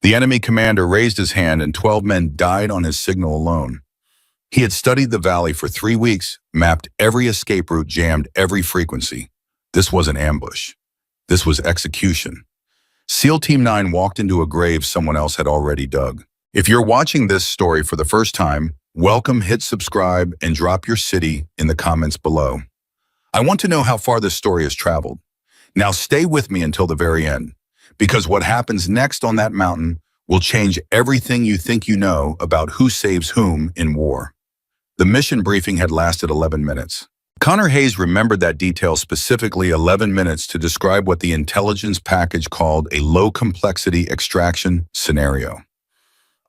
The enemy commander raised his hand and 12 men died on his signal alone. He had studied the valley for 3 weeks, mapped every escape route, jammed every frequency. This wasn't ambush. This was execution. SEAL Team 9 walked into a grave someone else had already dug. If you're watching this story for the first time, welcome, hit subscribe, and drop your city in the comments below. I want to know how far this story has traveled. Now stay with me until the very end, because what happens next on that mountain will change everything you think you know about who saves whom in war. The mission briefing had lasted 11 minutes. Connor Hayes remembered that detail specifically, 11 minutes to describe what the intelligence package called a low-complexity extraction scenario.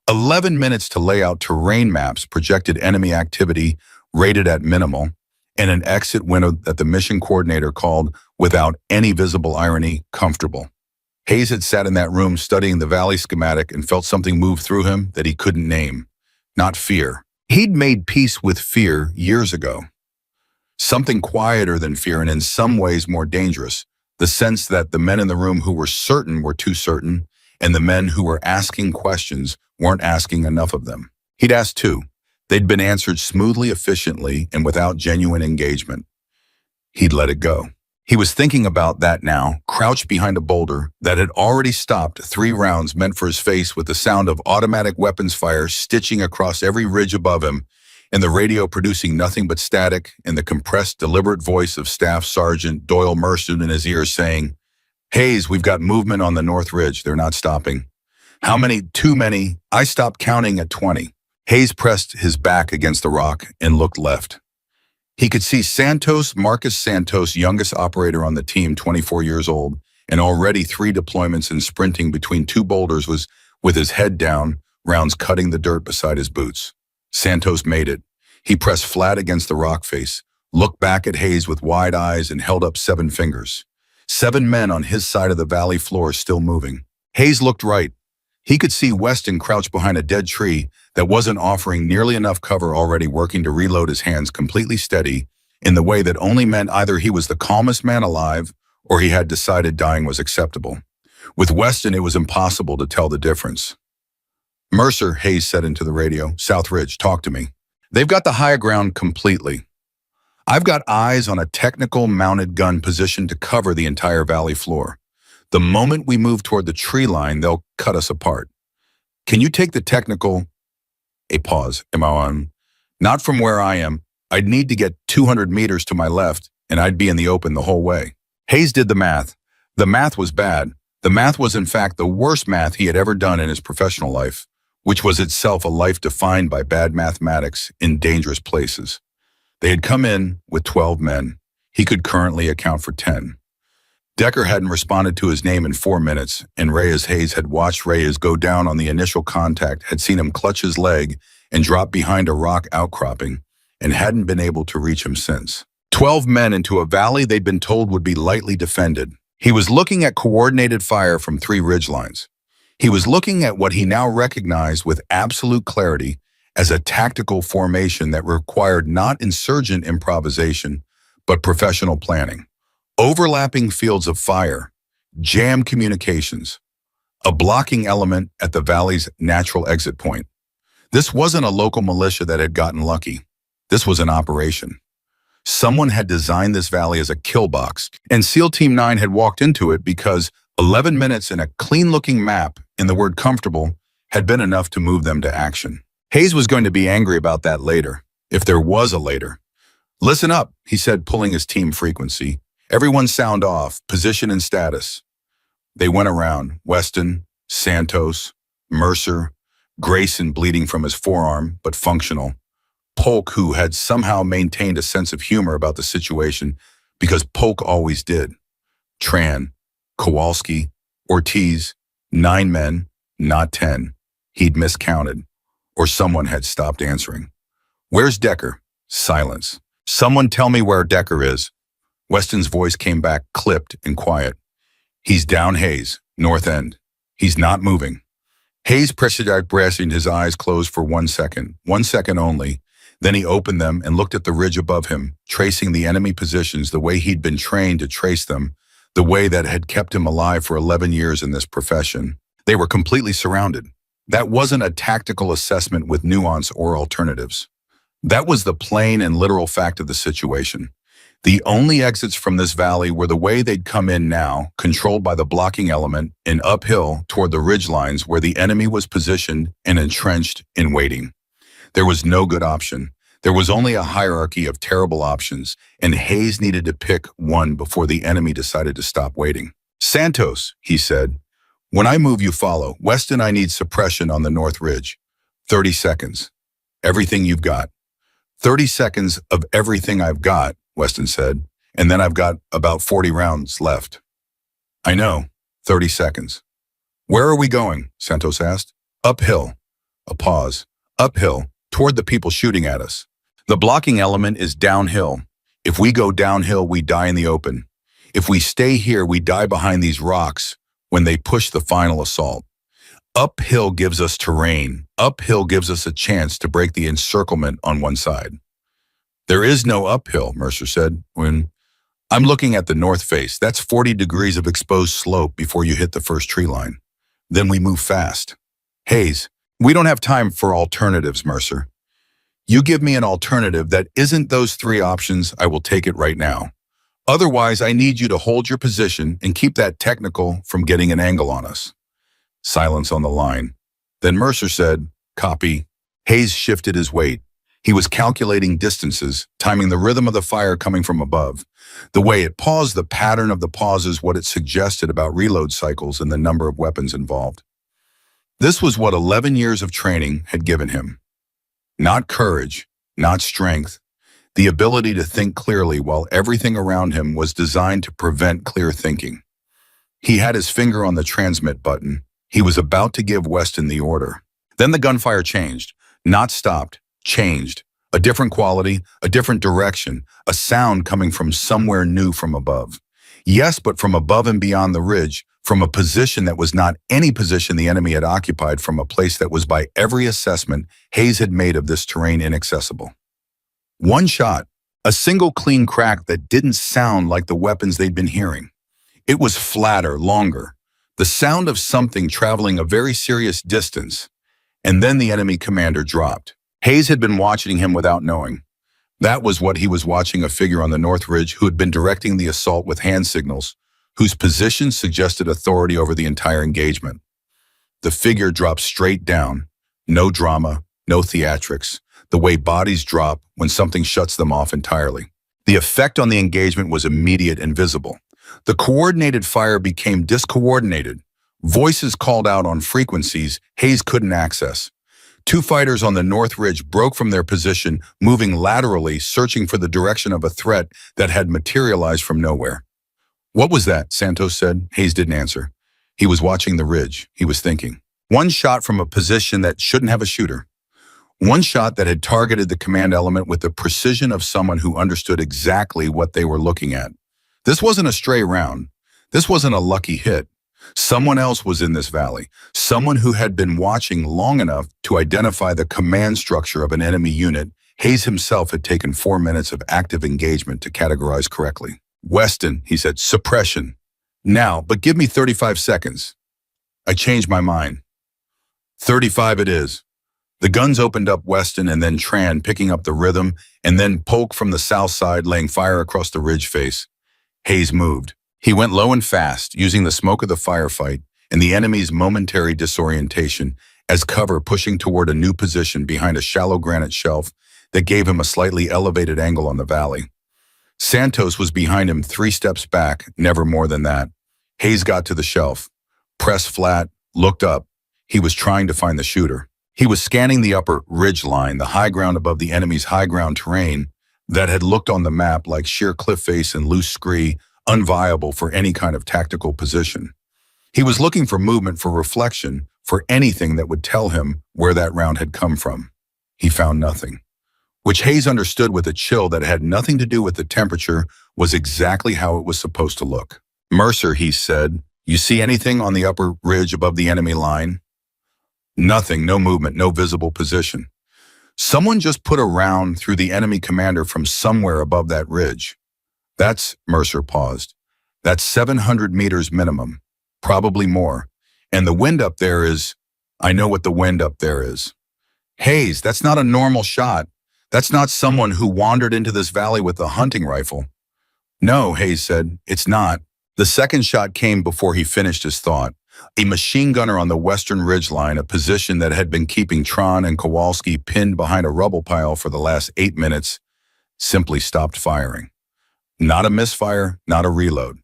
11 minutes to lay out terrain maps, projected enemy activity rated at minimal, and an exit window that the mission coordinator called, without any visible irony, comfortable. Hayes had sat in that room studying the valley schematic and felt something move through him that he couldn't name. Not fear. He'd made peace with fear years ago. Something quieter than fear and in some ways more dangerous. The sense that the men in the room who were certain were too certain, and the men who were asking questions weren't asking enough of them. He'd asked too. They'd been answered smoothly, efficiently, and without genuine engagement. He'd let it go. He was thinking about that now, crouched behind a boulder that had already stopped 3 rounds meant for his face, with the sound of automatic weapons fire stitching across every ridge above him, and the radio producing nothing but static, and the compressed, deliberate voice of Staff Sergeant Doyle Merston in his ears saying, "Hayes, we've got movement on the North Ridge. They're not stopping." "How many?" "Too many. I stopped counting at 20. Hayes pressed his back against the rock and looked left. He could see Santos, Marcus Santos, youngest operator on the team, 24 years old, and already 3 deployments and sprinting between 2 boulders, was with his head down, rounds cutting the dirt beside his boots. Santos made it. He pressed flat against the rock face, looked back at Hayes with wide eyes, and held up 7 fingers. 7 men on his side of the valley floor still moving. Hayes looked right. He could see Weston crouched behind a dead tree that wasn't offering nearly enough cover, already working to reload, his hands completely steady, in the way that only meant either he was the calmest man alive or he had decided dying was acceptable. With Weston, it was impossible to tell the difference. "Mercer," Hayes said into the radio, "South Ridge, talk to me. They've got the high ground completely. I've got eyes on a technical mounted gun positioned to cover the entire valley floor. The moment we move toward the tree line, they'll cut us apart. Can you take the technical..." A pause. "Am I on?" "Not from where I am. I'd need to get 200 meters to my left, and I'd be in the open the whole way." Hayes did the math. The math was bad. The math was, in fact, the worst math he had ever done in his professional life, which was itself a life defined by bad mathematics in dangerous places. They had come in with 12 men. He could currently account for 10. Decker hadn't responded to his name in 4 minutes, and Reyes Hayes had watched Reyes go down on the initial contact, had seen him clutch his leg and drop behind a rock outcropping, and hadn't been able to reach him since. 12 men into a valley they'd been told would be lightly defended. He was looking at coordinated fire from 3 ridgelines. He was looking at what he now recognized with absolute clarity as a tactical formation that required not insurgent improvisation, but professional planning. Overlapping fields of fire, jammed communications, a blocking element at the valley's natural exit point. This wasn't a local militia that had gotten lucky. This was an operation. Someone had designed this valley as a kill box, and SEAL Team 9 had walked into it because 11 minutes and a clean-looking map in the word comfortable had been enough to move them to action. Hayes was going to be angry about that later, if there was a later. "Listen up," he said, pulling his team frequency. "Everyone sound off, position and status." They went around, Weston, Santos, Mercer, Grayson bleeding from his forearm, but functional. Polk, who had somehow maintained a sense of humor about the situation, because Polk always did. Tran, Kowalski, Ortiz, 9 men, not 10. He'd miscounted, or someone had stopped answering. "Where's Decker?" Silence. "Someone tell me where Decker is." Weston's voice came back, clipped and quiet. "He's down Hayes, north end. He's not moving." Hayes pressing his eyes closed for 1 second only. Then he opened them and looked at the ridge above him, tracing the enemy positions the way he'd been trained to trace them, the way that had kept him alive for 11 years in this profession. They were completely surrounded. That wasn't a tactical assessment with nuance or alternatives. That was the plain and literal fact of the situation. The only exits from this valley were the way they'd come in now, controlled by the blocking element, and uphill toward the ridgelines where the enemy was positioned and entrenched in waiting. There was no good option. There was only a hierarchy of terrible options, and Hayes needed to pick one before the enemy decided to stop waiting. "Santos," he said, "when I move, you follow. Weston, I need suppression on the north ridge. 30 seconds. Everything you've got." 30 seconds of everything I've got, Weston said, "and then I've got about 40 rounds left." "I know. 30 seconds." "Where are we going?" Santos asked. "Uphill." A pause. "Uphill, toward the people shooting at us. The blocking element is downhill. If we go downhill, we die in the open. If we stay here, we die behind these rocks when they push the final assault. Uphill gives us terrain. Uphill gives us a chance to break the encirclement on one side." "There is no uphill," Mercer said. "I'm looking at the north face. That's 40 degrees of exposed slope before you hit the first tree line. Then we move fast." "Hayes, we don't have time for alternatives, Mercer. You give me an alternative that isn't those three options, I will take it right now. Otherwise, I need you to hold your position and keep that technical from getting an angle on us." Silence on the line. Then Mercer said, "Copy." Hayes shifted his weight. He was calculating distances, timing the rhythm of the fire coming from above. The way it paused, the pattern of the pauses, what it suggested about reload cycles and the number of weapons involved. This was what 11 years of training had given him. Not courage, not strength, the ability to think clearly while everything around him was designed to prevent clear thinking. He had his finger on the transmit button. He was about to give Weston the order. Then the gunfire changed, not stopped, changed. A different quality, a different direction, a sound coming from somewhere new from above. Yes, but from above and beyond the ridge, from a position that was not any position the enemy had occupied, from a place that was by every assessment Hayes had made of this terrain inaccessible. One shot, a single clean crack that didn't sound like the weapons they'd been hearing. It was flatter, longer, the sound of something traveling a very serious distance. And then the enemy commander dropped. Hayes had been watching him without knowing. That was what he was watching, a figure on the north ridge who had been directing the assault with hand signals, whose position suggested authority over the entire engagement. The figure dropped straight down. No drama, no theatrics. The way bodies drop when something shuts them off entirely. The effect on the engagement was immediate and visible. The coordinated fire became discoordinated. Voices called out on frequencies Hayes couldn't access. Two fighters on the north ridge broke from their position, moving laterally, searching for the direction of a threat that had materialized from nowhere. "What was that?" Santos said. Hayes didn't answer. He was watching the ridge. He was thinking. One shot from a position that shouldn't have a shooter. One shot that had targeted the command element with the precision of someone who understood exactly what they were looking at. This wasn't a stray round. This wasn't a lucky hit. Someone else was in this valley, someone who had been watching long enough to identify the command structure of an enemy unit Hayes himself had taken 4 minutes of active engagement to categorize correctly. "Weston," he said, "suppression. Now, but give me 35 seconds. I changed my mind." 35 it is. The guns opened up Weston and then Tran, picking up the rhythm, and then Polk from the south side laying fire across the ridge face. Hayes moved. He went low and fast, using the smoke of the firefight and the enemy's momentary disorientation as cover, pushing toward a new position behind a shallow granite shelf that gave him a slightly elevated angle on the valley. Santos was behind him 3 steps back, never more than that. Hayes got to the shelf, pressed flat, looked up. He was trying to find the shooter. He was scanning the upper ridge line, the high ground above the enemy's high ground terrain that had looked on the map like sheer cliff face and loose scree, unviable for any kind of tactical position. He was looking for movement, for reflection, for anything that would tell him where that round had come from. He found nothing, which Hayes understood with a chill that had nothing to do with the temperature was exactly how it was supposed to look. "Mercer," he said, "you see anything on the upper ridge above the enemy line?" Nothing, no movement, no visible position. Someone just put a round through the enemy commander from somewhere above that ridge. Mercer paused. That's 700 meters minimum, probably more. And the wind up there is, I know what the wind up there is. Hayes, that's not a normal shot. That's not someone who wandered into this valley with a hunting rifle. No, Hayes said, it's not. The second shot came before he finished his thought. A machine gunner on the western ridgeline, a position that had been keeping Tron and Kowalski pinned behind a rubble pile for the last 8 minutes, simply stopped firing. Not a misfire, not a reload.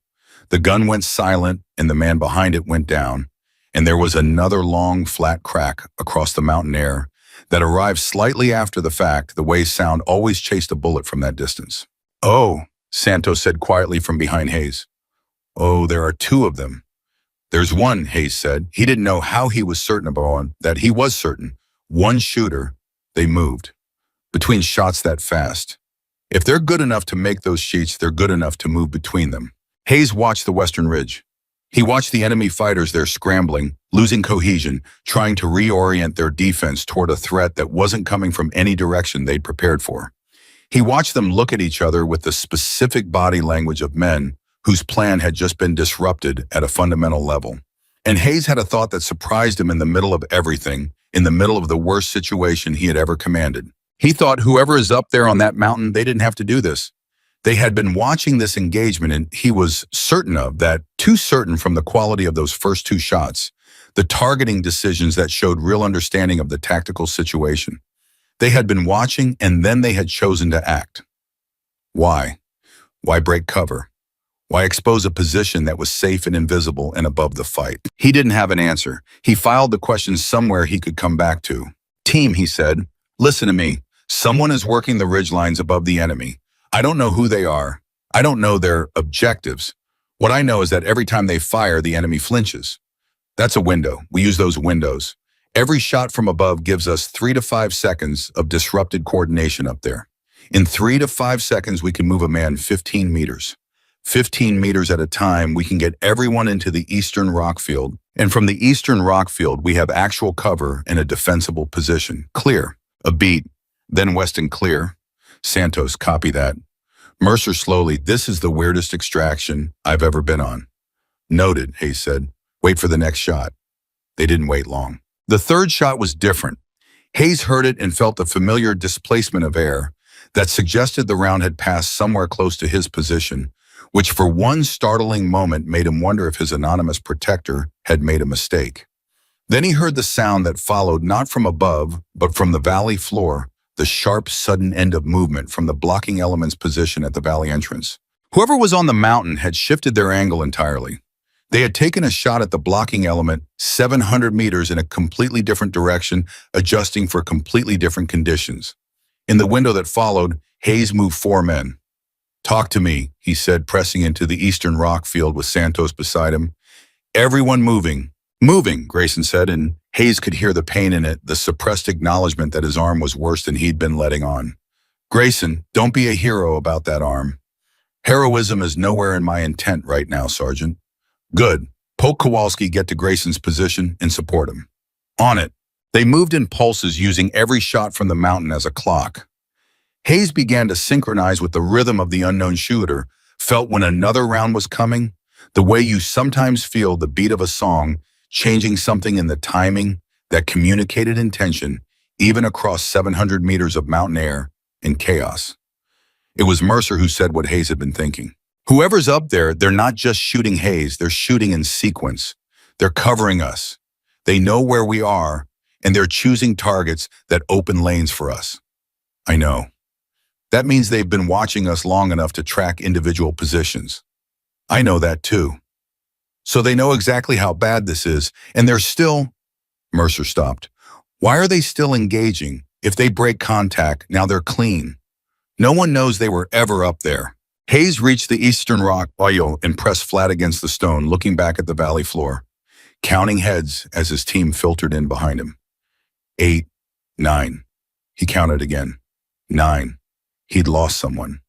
The gun went silent and the man behind it went down, and there was another long, flat crack across the mountain air that arrived slightly after the fact, the way sound always chased a bullet from that distance. Oh, Santos said quietly from behind Hayes. Oh, there are 2 of them. There's one, Hayes said. He didn't know how he was certain about one, that he was certain. One shooter. They moved. Between shots that fast. If they're good enough to make those sheets, they're good enough to move between them. Hayes watched the western ridge. He watched the enemy fighters there scrambling, losing cohesion, trying to reorient their defense toward a threat that wasn't coming from any direction they'd prepared for. He watched them look at each other with the specific body language of men whose plan had just been disrupted at a fundamental level. And Hayes had a thought that surprised him in the middle of everything, in the middle of the worst situation he had ever commanded. He thought whoever is up there on that mountain, they didn't have to do this. They had been watching this engagement, and he was certain of that, too certain from the quality of those first 2 shots, the targeting decisions that showed real understanding of the tactical situation. They had been watching, and then they had chosen to act. Why? Why break cover? Why expose a position that was safe and invisible and above the fight? He didn't have an answer. He filed the question somewhere he could come back to. Team, he said, listen to me. Someone is working the ridgelines above the enemy. I don't know who they are. I don't know their objectives. What I know is that every time they fire, the enemy flinches. That's a window. We use those windows. Every shot from above gives us 3 to 5 seconds of disrupted coordination up there. In 3 to 5 seconds, we can move a man 15 meters. 15 meters at a time, we can get everyone into the eastern rock field. And from the eastern rock field, we have actual cover in a defensible position. Clear. A beat. Then Weston clear. Santos, copy that. Mercer slowly, this is the weirdest extraction I've ever been on. Noted, Hayes said. Wait for the next shot. They didn't wait long. The third shot was different. Hayes heard it and felt the familiar displacement of air that suggested the round had passed somewhere close to his position, which for one startling moment made him wonder if his anonymous protector had made a mistake. Then he heard the sound that followed not from above, but from the valley floor, the sharp, sudden end of movement from the blocking element's position at the valley entrance. Whoever was on the mountain had shifted their angle entirely. They had taken a shot at the blocking element 700 meters in a completely different direction, adjusting for completely different conditions. In the window that followed, Hayes moved 4 men. Talk to me, he said, pressing into the eastern rock field with Santos beside him. Everyone moving. Moving, Grayson said, and Hayes could hear the pain in it, the suppressed acknowledgement that his arm was worse than he'd been letting on. Grayson, don't be a hero about that arm. Heroism is nowhere in my intent right now, Sergeant. Good. Poke Kowalski, get to Grayson's position, and support him. On it. They moved in pulses, using every shot from the mountain as a clock. Hayes began to synchronize with the rhythm of the unknown shooter, felt when another round was coming, the way you sometimes feel the beat of a song, changing something in the timing that communicated intention, even across 700 meters of mountain air and chaos. It was Mercer who said what Hayes had been thinking. Whoever's up there, they're not just shooting Hayes, they're shooting in sequence. They're covering us. They know where we are, and they're choosing targets that open lanes for us. I know. That means they've been watching us long enough to track individual positions. I know that too. So they know exactly how bad this is, and they're still... Mercer stopped. Why are they still engaging? If they break contact, now they're clean. No one knows they were ever up there. Hayes reached the eastern rock bayou and pressed flat against the stone, looking back at the valley floor, counting heads as his team filtered in behind him. 8, 9. He counted again. 9. He'd lost someone.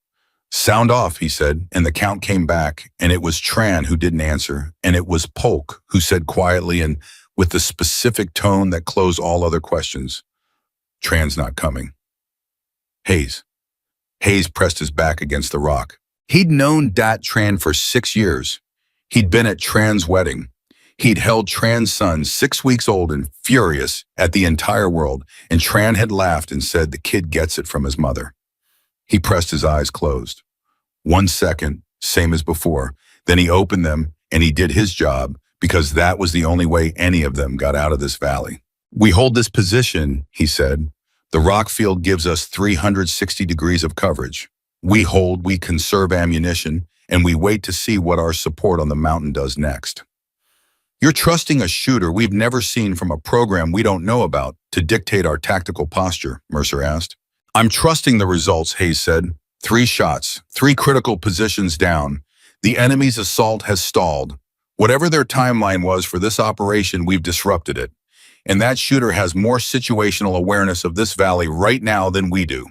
Sound off, he said, and the count came back, and it was Tran who didn't answer, and it was Polk who said quietly and with the specific tone that closed all other questions, Tran's not coming. Hayes. Hayes pressed his back against the rock. He'd known Dat Tran for 6 years. He'd been at Tran's wedding. He'd held Tran's son, 6 weeks old and furious at the entire world, and Tran had laughed and said the kid gets it from his mother. He pressed his eyes closed. 1 second, same as before. Then he opened them and he did his job because that was the only way any of them got out of this valley. We hold this position, he said. The rock field gives us 360 degrees of coverage. We hold, we conserve ammunition, and we wait to see what our support on the mountain does next. You're trusting a shooter we've never seen from a program we don't know about to dictate our tactical posture, Mercer asked. I'm trusting the results, Hayes said. 3 shots, 3 critical positions down. The enemy's assault has stalled. Whatever their timeline was for this operation, we've disrupted it. And that shooter has more situational awareness of this valley right now than we do.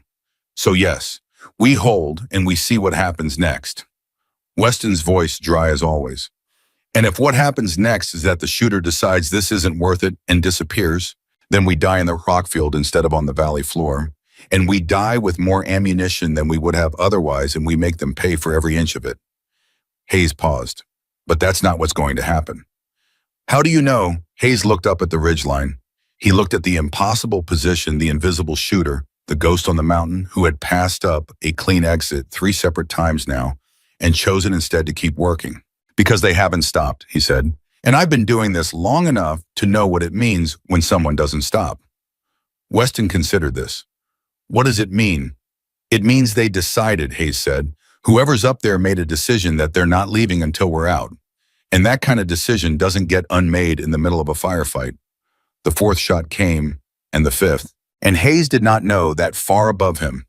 So yes, we hold and we see what happens next. Weston's voice dry as always. And if what happens next is that the shooter decides this isn't worth it and disappears, then we die in the rock field instead of on the valley floor. And we die with more ammunition than we would have otherwise, and we make them pay for every inch of it. Hayes paused. But that's not what's going to happen. How do you know? Hayes looked up at the ridgeline. He looked at the impossible position, the invisible shooter, the ghost on the mountain, who had passed up a clean exit 3 separate times now and chosen instead to keep working. Because they haven't stopped, he said. And I've been doing this long enough to know what it means when someone doesn't stop. Weston considered this. What does it mean? It means they decided, Hayes said. Whoever's up there made a decision that they're not leaving until we're out. And that kind of decision doesn't get unmade in the middle of a firefight. The 4th shot came, and the 5th. And Hayes did not know that far above him,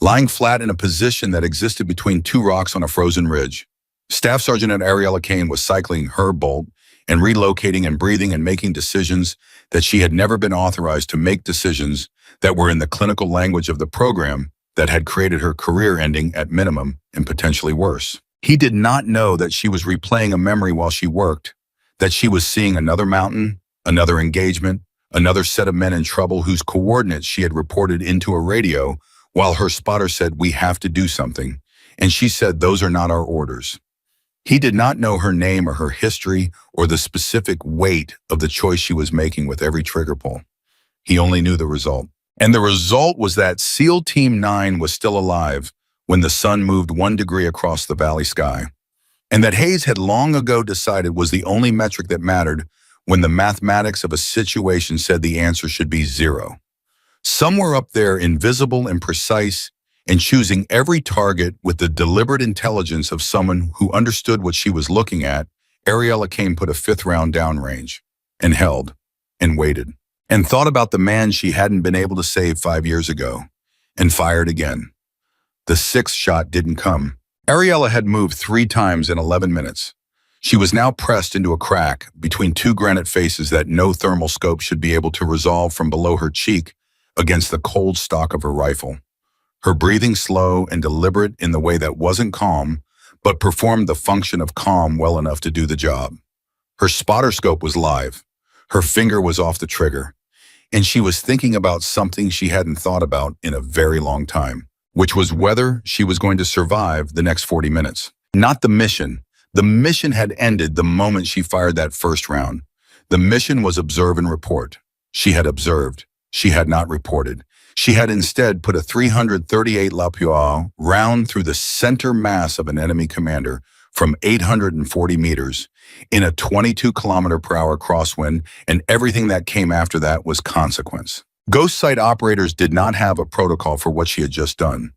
lying flat in a position that existed between 2 rocks on a frozen ridge, Staff Sergeant Ariella Kane was cycling her bolt and relocating and breathing and making decisions that she had never been authorized to make, decisions that were in the clinical language of the program that had created her career ending at minimum and potentially worse. He did not know that she was replaying a memory while she worked, that she was seeing another mountain, another engagement, another set of men in trouble whose coordinates she had reported into a radio while her spotter said, "We have to do something." And she said, "Those are not our orders." He did not know her name or her history or the specific weight of the choice she was making with every trigger pull. He only knew the result. And the result was that SEAL Team 9 was still alive when the sun moved 1 degree across the valley sky. And that Hayes had long ago decided was the only metric that mattered when the mathematics of a situation said the answer should be 0. Somewhere up there, invisible and precise, and choosing every target with the deliberate intelligence of someone who understood what she was looking at, Ariella Kane put a 5th round downrange and held and waited and thought about the man she hadn't been able to save 5 years ago and fired again. The 6th shot didn't come. Ariella had moved 3 times in 11 minutes. She was now pressed into a crack between 2 granite faces that no thermal scope should be able to resolve from below her cheek against the cold stock of her rifle. Her breathing slow and deliberate in the way that wasn't calm, but performed the function of calm well enough to do the job. Her spotter scope was live. Her finger was off the trigger. And she was thinking about something she hadn't thought about in a very long time, which was whether she was going to survive the next 40 minutes. Not the mission. The mission had ended the moment she fired that 1st round. The mission was observe and report. She had observed. She had not reported. She had instead put a 338 Lapua round through the center mass of an enemy commander from 840 meters in a 22-kilometer-per-hour crosswind, and everything that came after that was consequence. Ghost site operators did not have a protocol for what she had just done.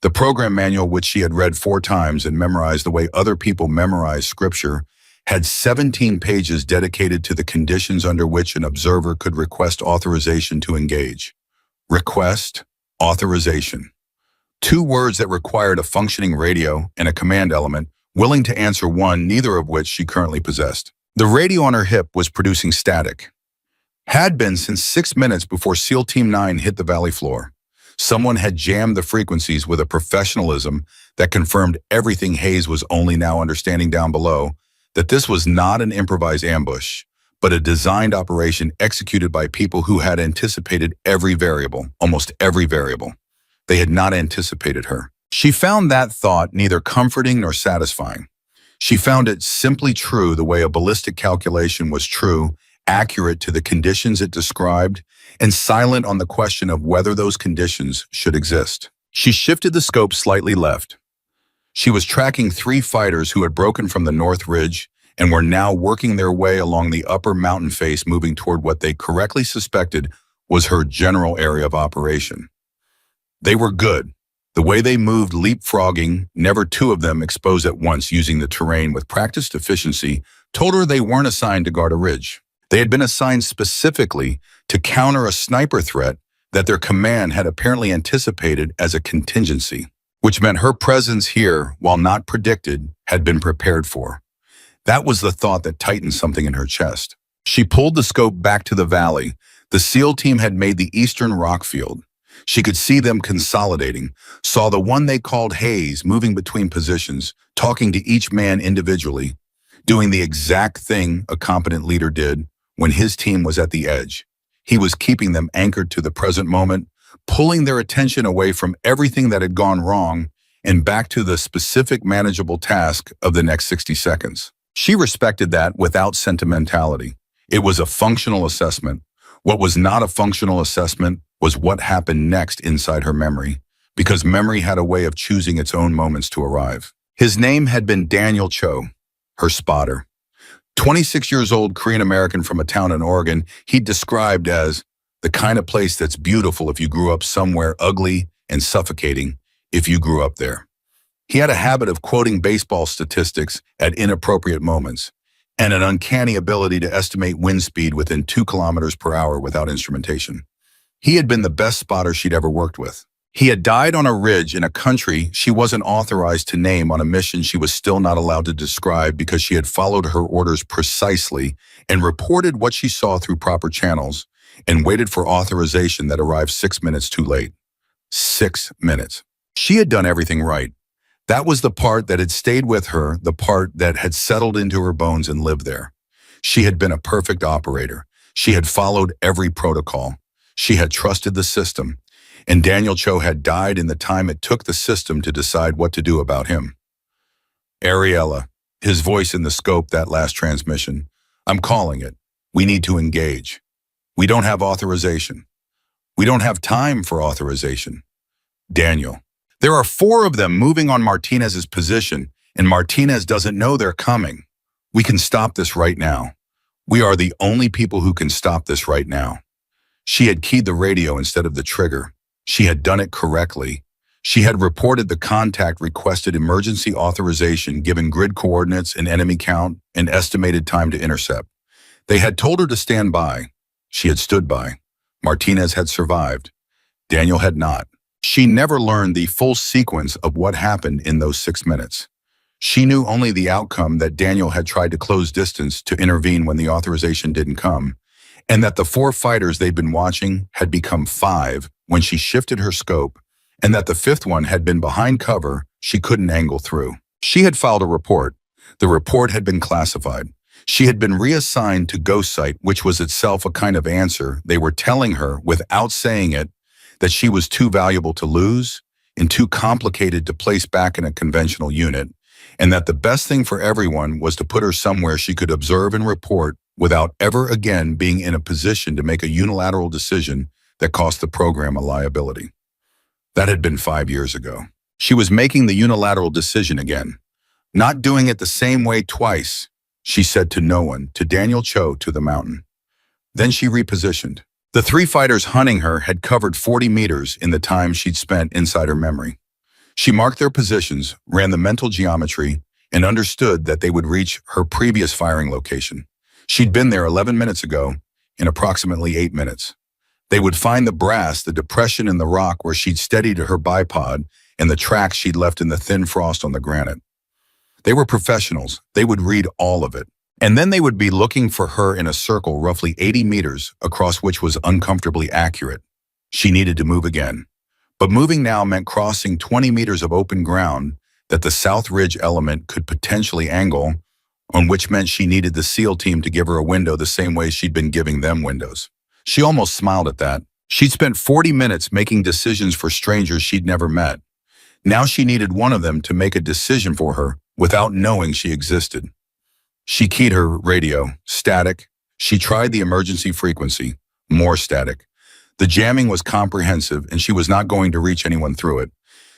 The program manual, which she had read 4 times and memorized the way other people memorize scripture, had 17 pages dedicated to the conditions under which an observer could request authorization to engage. Request, authorization. 2 words that required a functioning radio and a command element willing to answer one, neither of which she currently possessed. The radio on her hip was producing static. Had been since 6 minutes before SEAL Team 9 hit the valley floor. Someone had jammed the frequencies with a professionalism that confirmed everything Hayes was only now understanding down below, that this was not an improvised ambush, but a designed operation executed by people who had anticipated every variable, almost every variable. They had not anticipated her. She found that thought neither comforting nor satisfying. She found it simply true the way a ballistic calculation was true, accurate to the conditions it described, and silent on the question of whether those conditions should exist. She shifted the scope slightly left. She was tracking three fighters who had broken from the North Ridge and were now working their way along the upper mountain face, moving toward what they correctly suspected was her general area of operation. They were good. The way they moved, leapfrogging, never two of them exposed at once, using the terrain with practiced efficiency, told her they weren't assigned to guard a ridge. They had been assigned specifically to counter a sniper threat that their command had apparently anticipated as a contingency, which meant her presence here, while not predicted, had been prepared for. That was the thought that tightened something in her chest. She pulled the scope back to the valley. The SEAL team had made the eastern rock field. She could see them consolidating, saw the one they called Hayes moving between positions, talking to each man individually, doing the exact thing a competent leader did when his team was at the edge. He was keeping them anchored to the present moment, pulling their attention away from everything that had gone wrong and back to the specific manageable task of the next 60 seconds. She respected that without sentimentality. It was a functional assessment. What was not a functional assessment was what happened next inside her memory, because memory had a way of choosing its own moments to arrive. His name had been Daniel Cho, her spotter. 26 years old, Korean-American from a town in Oregon, he'd described as the kind of place that's beautiful if you grew up somewhere, ugly and suffocating if you grew up there. He had a habit of quoting baseball statistics at inappropriate moments and an uncanny ability to estimate wind speed within 2 kilometers per hour without instrumentation. He had been the best spotter she'd ever worked with. He had died on a ridge in a country she wasn't authorized to name, on a mission she was still not allowed to describe, because she had followed her orders precisely and reported what she saw through proper channels and waited for authorization that arrived 6 minutes too late. 6 minutes. She had done everything right. That was the part that had stayed with her, the part that had settled into her bones and lived there. She had been a perfect operator. She had followed every protocol. She had trusted the system. And Daniel Cho had died in the time it took the system to decide what to do about him. Ariella, his voice in the scope that last transmission. I'm calling it. We need to engage. We don't have authorization. We don't have time for authorization. Daniel. There are 4 of them moving on Martinez's position, and Martinez doesn't know they're coming. We can stop this right now. We are the only people who can stop this right now. She had keyed the radio instead of the trigger. She had done it correctly. She had reported the contact, requested emergency authorization, given grid coordinates and enemy count and estimated time to intercept. They had told her to stand by. She had stood by. Martinez had survived. Daniel had not. She never learned the full sequence of what happened in those 6 minutes. She knew only the outcome, that Daniel had tried to close distance to intervene when the authorization didn't come, and that the 4 fighters they'd been watching had become 5 when she shifted her scope, and that the 5th one had been behind cover she couldn't angle through. She had filed a report. The report had been classified. She had been reassigned to Ghost Site, which was itself a kind of answer. They were telling her, without saying it, that she was too valuable to lose and too complicated to place back in a conventional unit, and that the best thing for everyone was to put her somewhere she could observe and report without ever again being in a position to make a unilateral decision that cost the program a liability. That had been 5 years ago. She was making the unilateral decision again, not doing it the same way twice. She said to no one, to Daniel Cho, to the mountain. Then she repositioned. The 3 fighters hunting her had covered 40 meters in the time she'd spent inside her memory. She marked their positions, ran the mental geometry, and understood that they would reach her previous firing location. She'd been there 11 minutes ago, in approximately 8 minutes. They would find the brass, the depression in the rock where she'd steadied her bipod, and the tracks she'd left in the thin frost on the granite. They were professionals. They would read all of it. And then they would be looking for her in a circle roughly 80 meters across, which was uncomfortably accurate. She needed to move again. But moving now meant crossing 20 meters of open ground that the South Ridge element could potentially angle, on which meant she needed the SEAL team to give her a window the same way she'd been giving them windows. She almost smiled at that. She'd spent 40 minutes making decisions for strangers she'd never met. Now she needed one of them to make a decision for her without knowing she existed. She keyed her radio, static. She tried the emergency frequency, more static. The jamming was comprehensive and she was not going to reach anyone through it.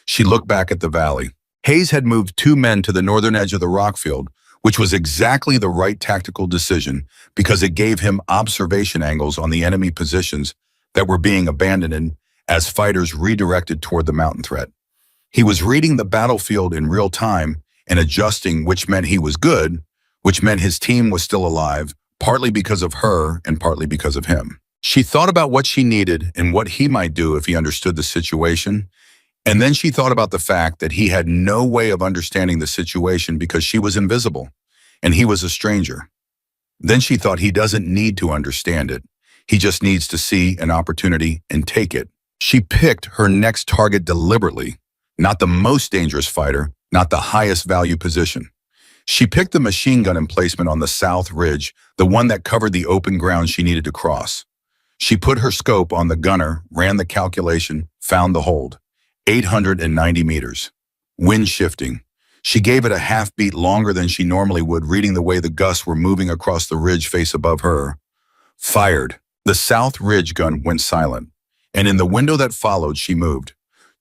She looked back at the valley. Hayes had moved 2 men to the northern edge of the rock field, which was exactly the right tactical decision because it gave him observation angles on the enemy positions that were being abandoned as fighters redirected toward the mountain threat. He was reading the battlefield in real time and adjusting, which meant he was good, which meant his team was still alive, partly because of her and partly because of him. She thought about what she needed and what he might do if he understood the situation, and then she thought about the fact that he had no way of understanding the situation because she was invisible, and he was a stranger. Then she thought he doesn't need to understand it. He just needs to see an opportunity and take it. She picked her next target deliberately, not the most dangerous fighter, not the highest value position. She picked the machine gun emplacement on the south ridge, the one that covered the open ground she needed to cross. She put her scope on the gunner, ran the calculation, found the hold. 890 meters. Wind shifting. She gave it a half beat longer than she normally would, reading the way the gusts were moving across the ridge face above her. Fired. The south ridge gun went silent, and in the window that followed, she moved.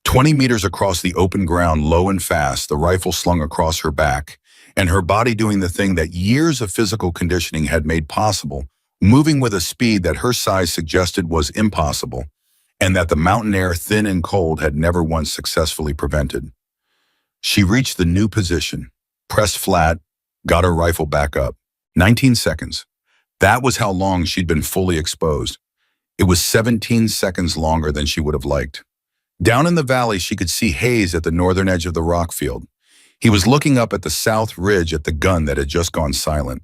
20 meters across the open ground, low and fast, the rifle slung across her back, and her body doing the thing that years of physical conditioning had made possible, moving with a speed that her size suggested was impossible, and that the mountain air, thin and cold, had never once successfully prevented. She reached the new position, pressed flat, got her rifle back up. 19 seconds. That was how long she'd been fully exposed. It was 17 seconds longer than she would have liked. Down in the valley, she could see Hayes at the northern edge of the rock field. He was looking up at the south ridge at the gun that had just gone silent.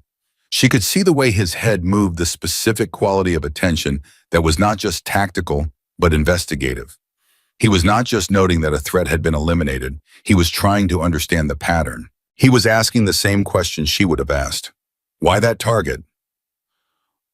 She could see the way his head moved, the specific quality of attention that was not just tactical, but investigative. He was not just noting that a threat had been eliminated, he was trying to understand the pattern. He was asking the same question she would have asked. Why that target?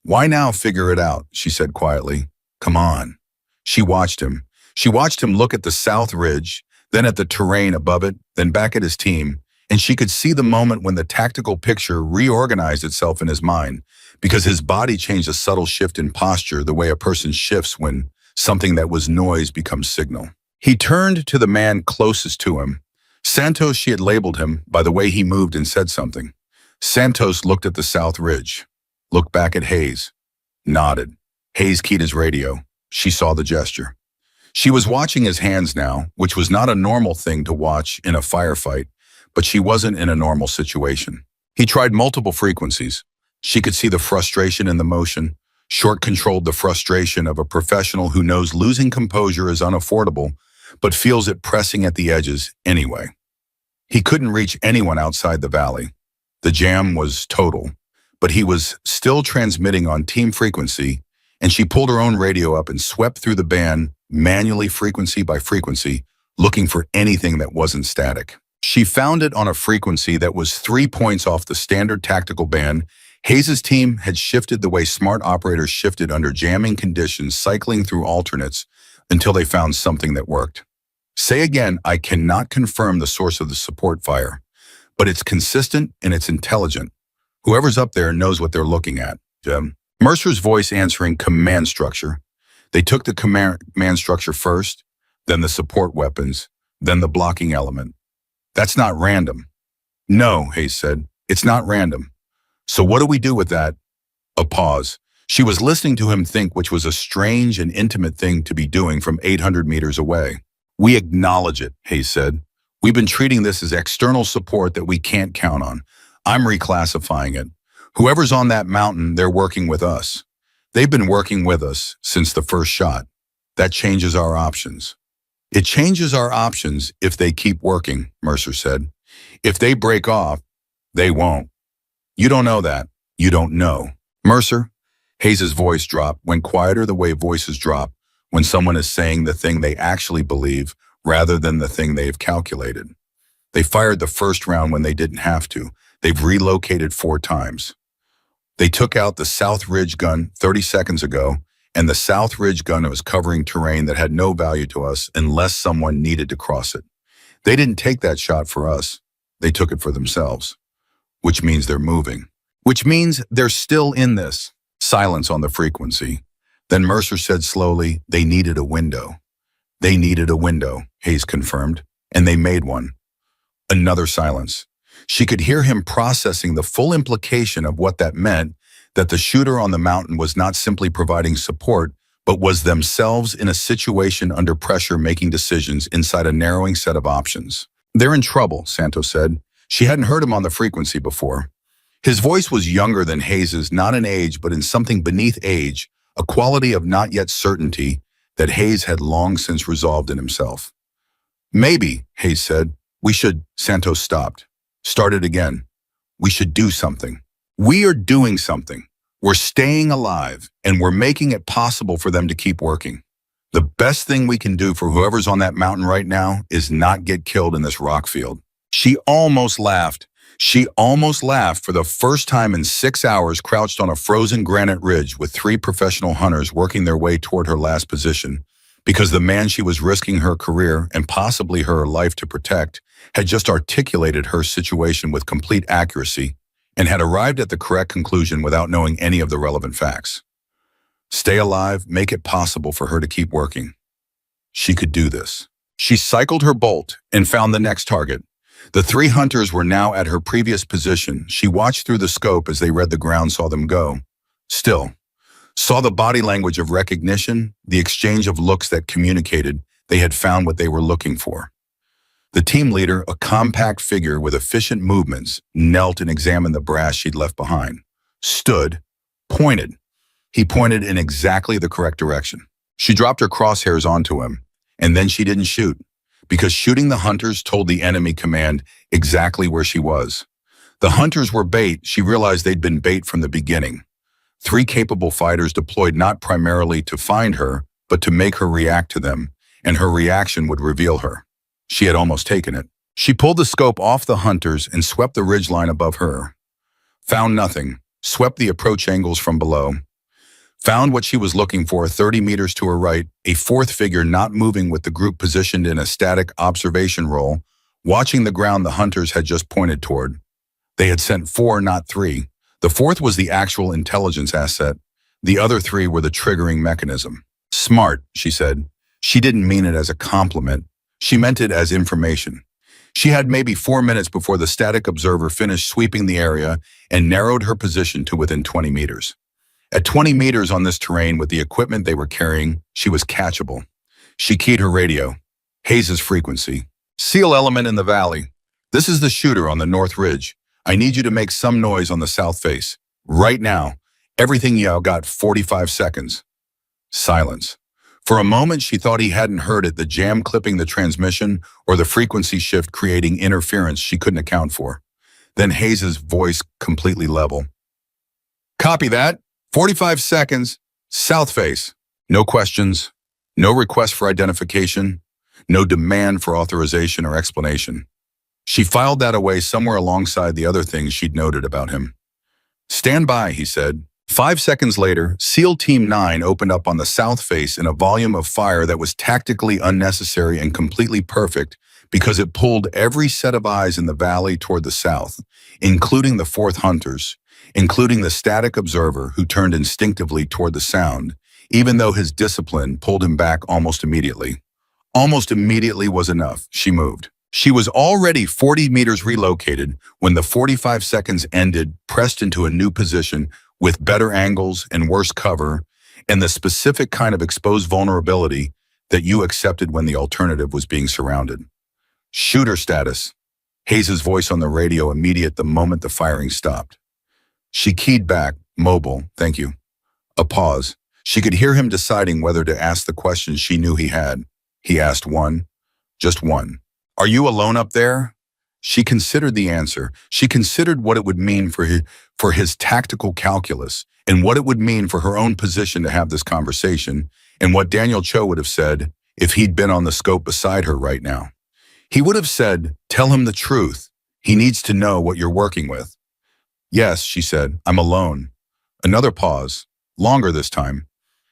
Why now? Figure it out, she said quietly. Come on. She watched him. She watched him look at the south ridge, then at the terrain above it, then back at his team, and she could see the moment when the tactical picture reorganized itself in his mind, because his body changed, a subtle shift in posture, the way a person shifts when something that was noise becomes signal. He turned to the man closest to him. Santos, she had labeled him by the way he moved and said something. Santos looked at the south ridge, looked back at Hayes, nodded. Hayes keyed his radio. She saw the gesture. She was watching his hands now, which was not a normal thing to watch in a firefight, but she wasn't in a normal situation. He tried multiple frequencies. She could see the frustration in the motion. Short controlled the frustration of a professional who knows losing composure is unaffordable, but feels it pressing at the edges anyway. He couldn't reach anyone outside the valley. The jam was total, but he was still transmitting on team frequency, and she pulled her own radio up and swept through the band, manually, frequency by frequency, looking for anything that wasn't static. She found it on a frequency that was 3 points off the standard tactical band. Hayes' team had shifted the way smart operators shifted under jamming conditions, cycling through alternates until they found something that worked. Say again, I cannot confirm the source of the support fire, but it's consistent and it's intelligent. Whoever's up there knows what they're looking at. Mercer's voice answering command structure. They took the command structure first, then the support weapons, then the blocking element. That's not random. No, Hayes said, it's not random. So what do we do with that? A pause. She was listening to him think, which was a strange and intimate thing to be doing from 800 meters away. We acknowledge it, Hayes said. We've been treating this as external support that we can't count on. I'm reclassifying it. Whoever's on that mountain, they're working with us. They've been working with us since the first shot. That changes our options. It changes our options if they keep working, Mercer said. If they break off, they won't. You don't know that. You don't know. Mercer, Hayes' voice dropped, went quieter the way voices drop when someone is saying the thing they actually believe rather than the thing they've calculated. They fired the first round when they didn't have to. They've relocated 4 times. They took out the South Ridge gun 30 seconds ago, and the South Ridge gun was covering terrain that had no value to us unless someone needed to cross it. They didn't take that shot for us. They took it for themselves, which means they're moving, which means they're still in this. Silence on the frequency. Then Mercer said slowly, they needed a window. They needed a window, Hayes confirmed, and they made one. Another silence. She could hear him processing the full implication of what that meant, that the shooter on the mountain was not simply providing support, but was themselves in a situation under pressure making decisions inside a narrowing set of options. They're in trouble, Santos said. She hadn't heard him on the frequency before. His voice was younger than Hayes's, not in age, but in something beneath age, a quality of not yet certainty that Hayes had long since resolved in himself. Maybe, Hayes said, we should. Santos stopped. Started again. We should do something. We are doing something. We're staying alive, and we're making it possible for them to keep working. The best thing we can do for whoever's on that mountain right now is not get killed in this rock field. She almost laughed. She almost laughed for the first time in 6 hours, crouched on a frozen granite ridge with 3 professional hunters working their way toward her last position, because the man she was risking her career and possibly her life to protect had just articulated her situation with complete accuracy and had arrived at the correct conclusion without knowing any of the relevant facts. Stay alive, make it possible for her to keep working. She could do this. She cycled her bolt and found the next target. The 3 hunters were now at her previous position. She watched through the scope as they read the ground, saw them go. Still, saw the body language of recognition, the exchange of looks that communicated they had found what they were looking for. The team leader, a compact figure with efficient movements, knelt and examined the brass she'd left behind. Stood, pointed. He pointed in exactly the correct direction. She dropped her crosshairs onto him, and then she didn't shoot, because shooting the hunters told the enemy command exactly where she was. The hunters were bait. She realized they'd been bait from the beginning. 3 capable fighters deployed not primarily to find her, but to make her react to them, and her reaction would reveal her. She had almost taken it. She pulled the scope off the hunters and swept the ridgeline above her. Found nothing. Swept the approach angles from below. Found what she was looking for 30 meters to her right, a 4th figure not moving with the group positioned in a static observation role, watching the ground the hunters had just pointed toward. They had sent 4, not 3. The 4th was the actual intelligence asset. The other 3 were the triggering mechanism. Smart, she said. She didn't mean it as a compliment. She meant it as information. She had maybe 4 minutes before the static observer finished sweeping the area and narrowed her position to within 20 meters. At 20 meters on this terrain with the equipment they were carrying, she was catchable. She keyed her radio. Hayes's frequency. SEAL element in the valley. This is the shooter on the north ridge. I need you to make some noise on the south face. Right now. Everything you got 45 seconds. Silence. For a moment, she thought he hadn't heard it, the jam clipping the transmission or the frequency shift creating interference she couldn't account for. Then Hayes's voice completely level. Copy that. 45 seconds. South face. No questions. No request for identification. No demand for authorization or explanation. She filed that away somewhere alongside the other things she'd noted about him. Stand by, he said. 5 seconds later, SEAL Team 9 opened up on the south face in a volume of fire that was tactically unnecessary and completely perfect because it pulled every set of eyes in the valley toward the south, including the 4th hunters, including the static observer who turned instinctively toward the sound, even though his discipline pulled him back almost immediately. Almost immediately was enough. She moved. She was already 40 meters relocated when the 45 seconds ended, pressed into a new position with better angles and worse cover, and the specific kind of exposed vulnerability that you accepted when the alternative was being surrounded. Shooter status. Hayes's voice on the radio immediate the moment the firing stopped. She keyed back, mobile, thank you. A pause. She could hear him deciding whether to ask the questions she knew he had. He asked one, just one. Are you alone up there? She considered the answer. She considered what it would mean for his tactical calculus and what it would mean for her own position to have this conversation and what Daniel Cho would have said if he'd been on the scope beside her right now. He would have said, tell him the truth. He needs to know what you're working with. Yes, she said, I'm alone. Another pause, longer this time.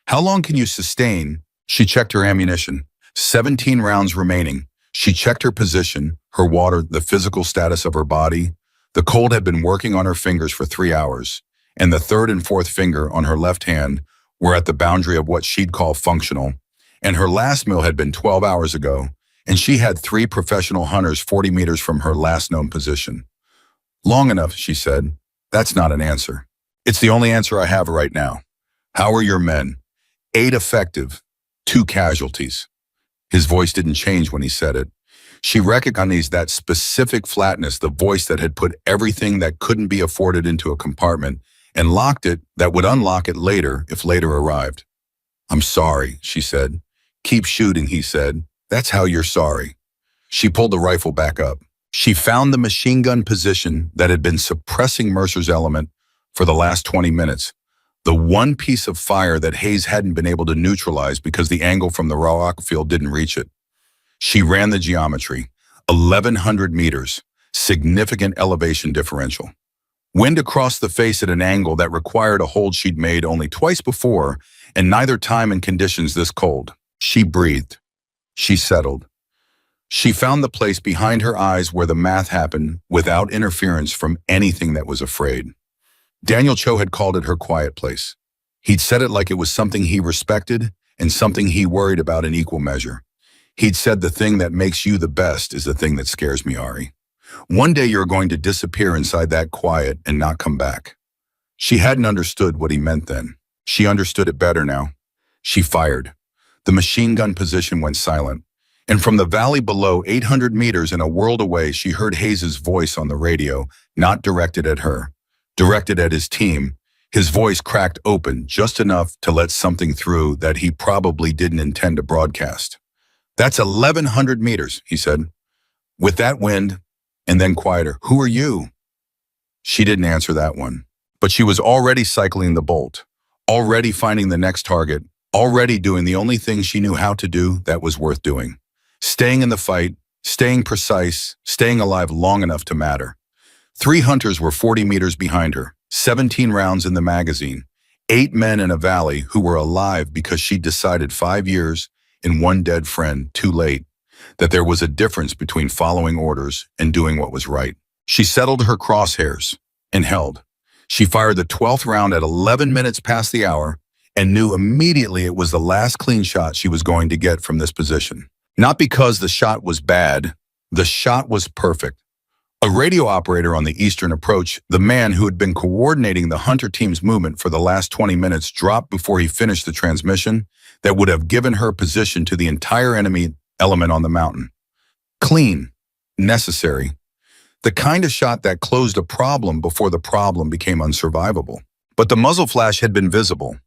How long can you sustain? She checked her ammunition. 17 rounds remaining. She checked her position, her water, the physical status of her body. The cold had been working on her fingers for 3 hours, and the third and fourth finger on her left hand were at the boundary of what she'd call functional. And her last meal had been 12 hours ago, and she had 3 professional hunters 40 meters from her last known position. Long enough, she said. That's not an answer. It's the only answer I have right now. How are your men? 8 effective, 2 casualties. His voice didn't change when he said it. She recognized that specific flatness, the voice that had put everything that couldn't be afforded into a compartment and locked it that would unlock it later if later arrived. I'm sorry, she said. Keep shooting, he said. That's how you're sorry. She pulled the rifle back up. She found the machine gun position that had been suppressing Mercer's element for the last 20 minutes. The one piece of fire that Hayes hadn't been able to neutralize because the angle from the rock field didn't reach it. She ran the geometry. 1,100 meters. Significant elevation differential. Wind across the face at an angle that required a hold she'd made only twice before, and neither time and conditions this cold. She breathed. She settled. She found the place behind her eyes where the math happened without interference from anything that was afraid. Daniel Cho had called it her quiet place. He'd said it like it was something he respected and something he worried about in equal measure. He'd said the thing that makes you the best is the thing that scares me, Ari. One day you're going to disappear inside that quiet and not come back. She hadn't understood what he meant then. She understood it better now. She fired. The machine gun position went silent. And from the valley below, 800 meters and a world away, she heard Hayes's voice on the radio, not directed at her, directed at his team. His voice cracked open just enough to let something through that he probably didn't intend to broadcast. That's 1,100 meters, he said. With that wind, and then quieter. Who are you? She didn't answer that one. But she was already cycling the bolt, already finding the next target, already doing the only thing she knew how to do that was worth doing. Staying in the fight, staying precise, staying alive long enough to matter. 3 hunters were 40 meters behind her, 17 rounds in the magazine, 8 men in a valley who were alive because she'd decided 5 years and 1 dead friend too late that there was a difference between following orders and doing what was right. She settled her crosshairs and held. She fired the 12th round at 11 minutes past the hour and knew immediately it was the last clean shot she was going to get from this position. Not because the shot was bad, the shot was perfect. A radio operator on the eastern approach, the man who had been coordinating the hunter team's movement for the last 20 minutes, dropped before he finished the transmission that would have given her position to the entire enemy element on the mountain. Clean, necessary, the kind of shot that closed a problem before the problem became unsurvivable. But the muzzle flash had been visible.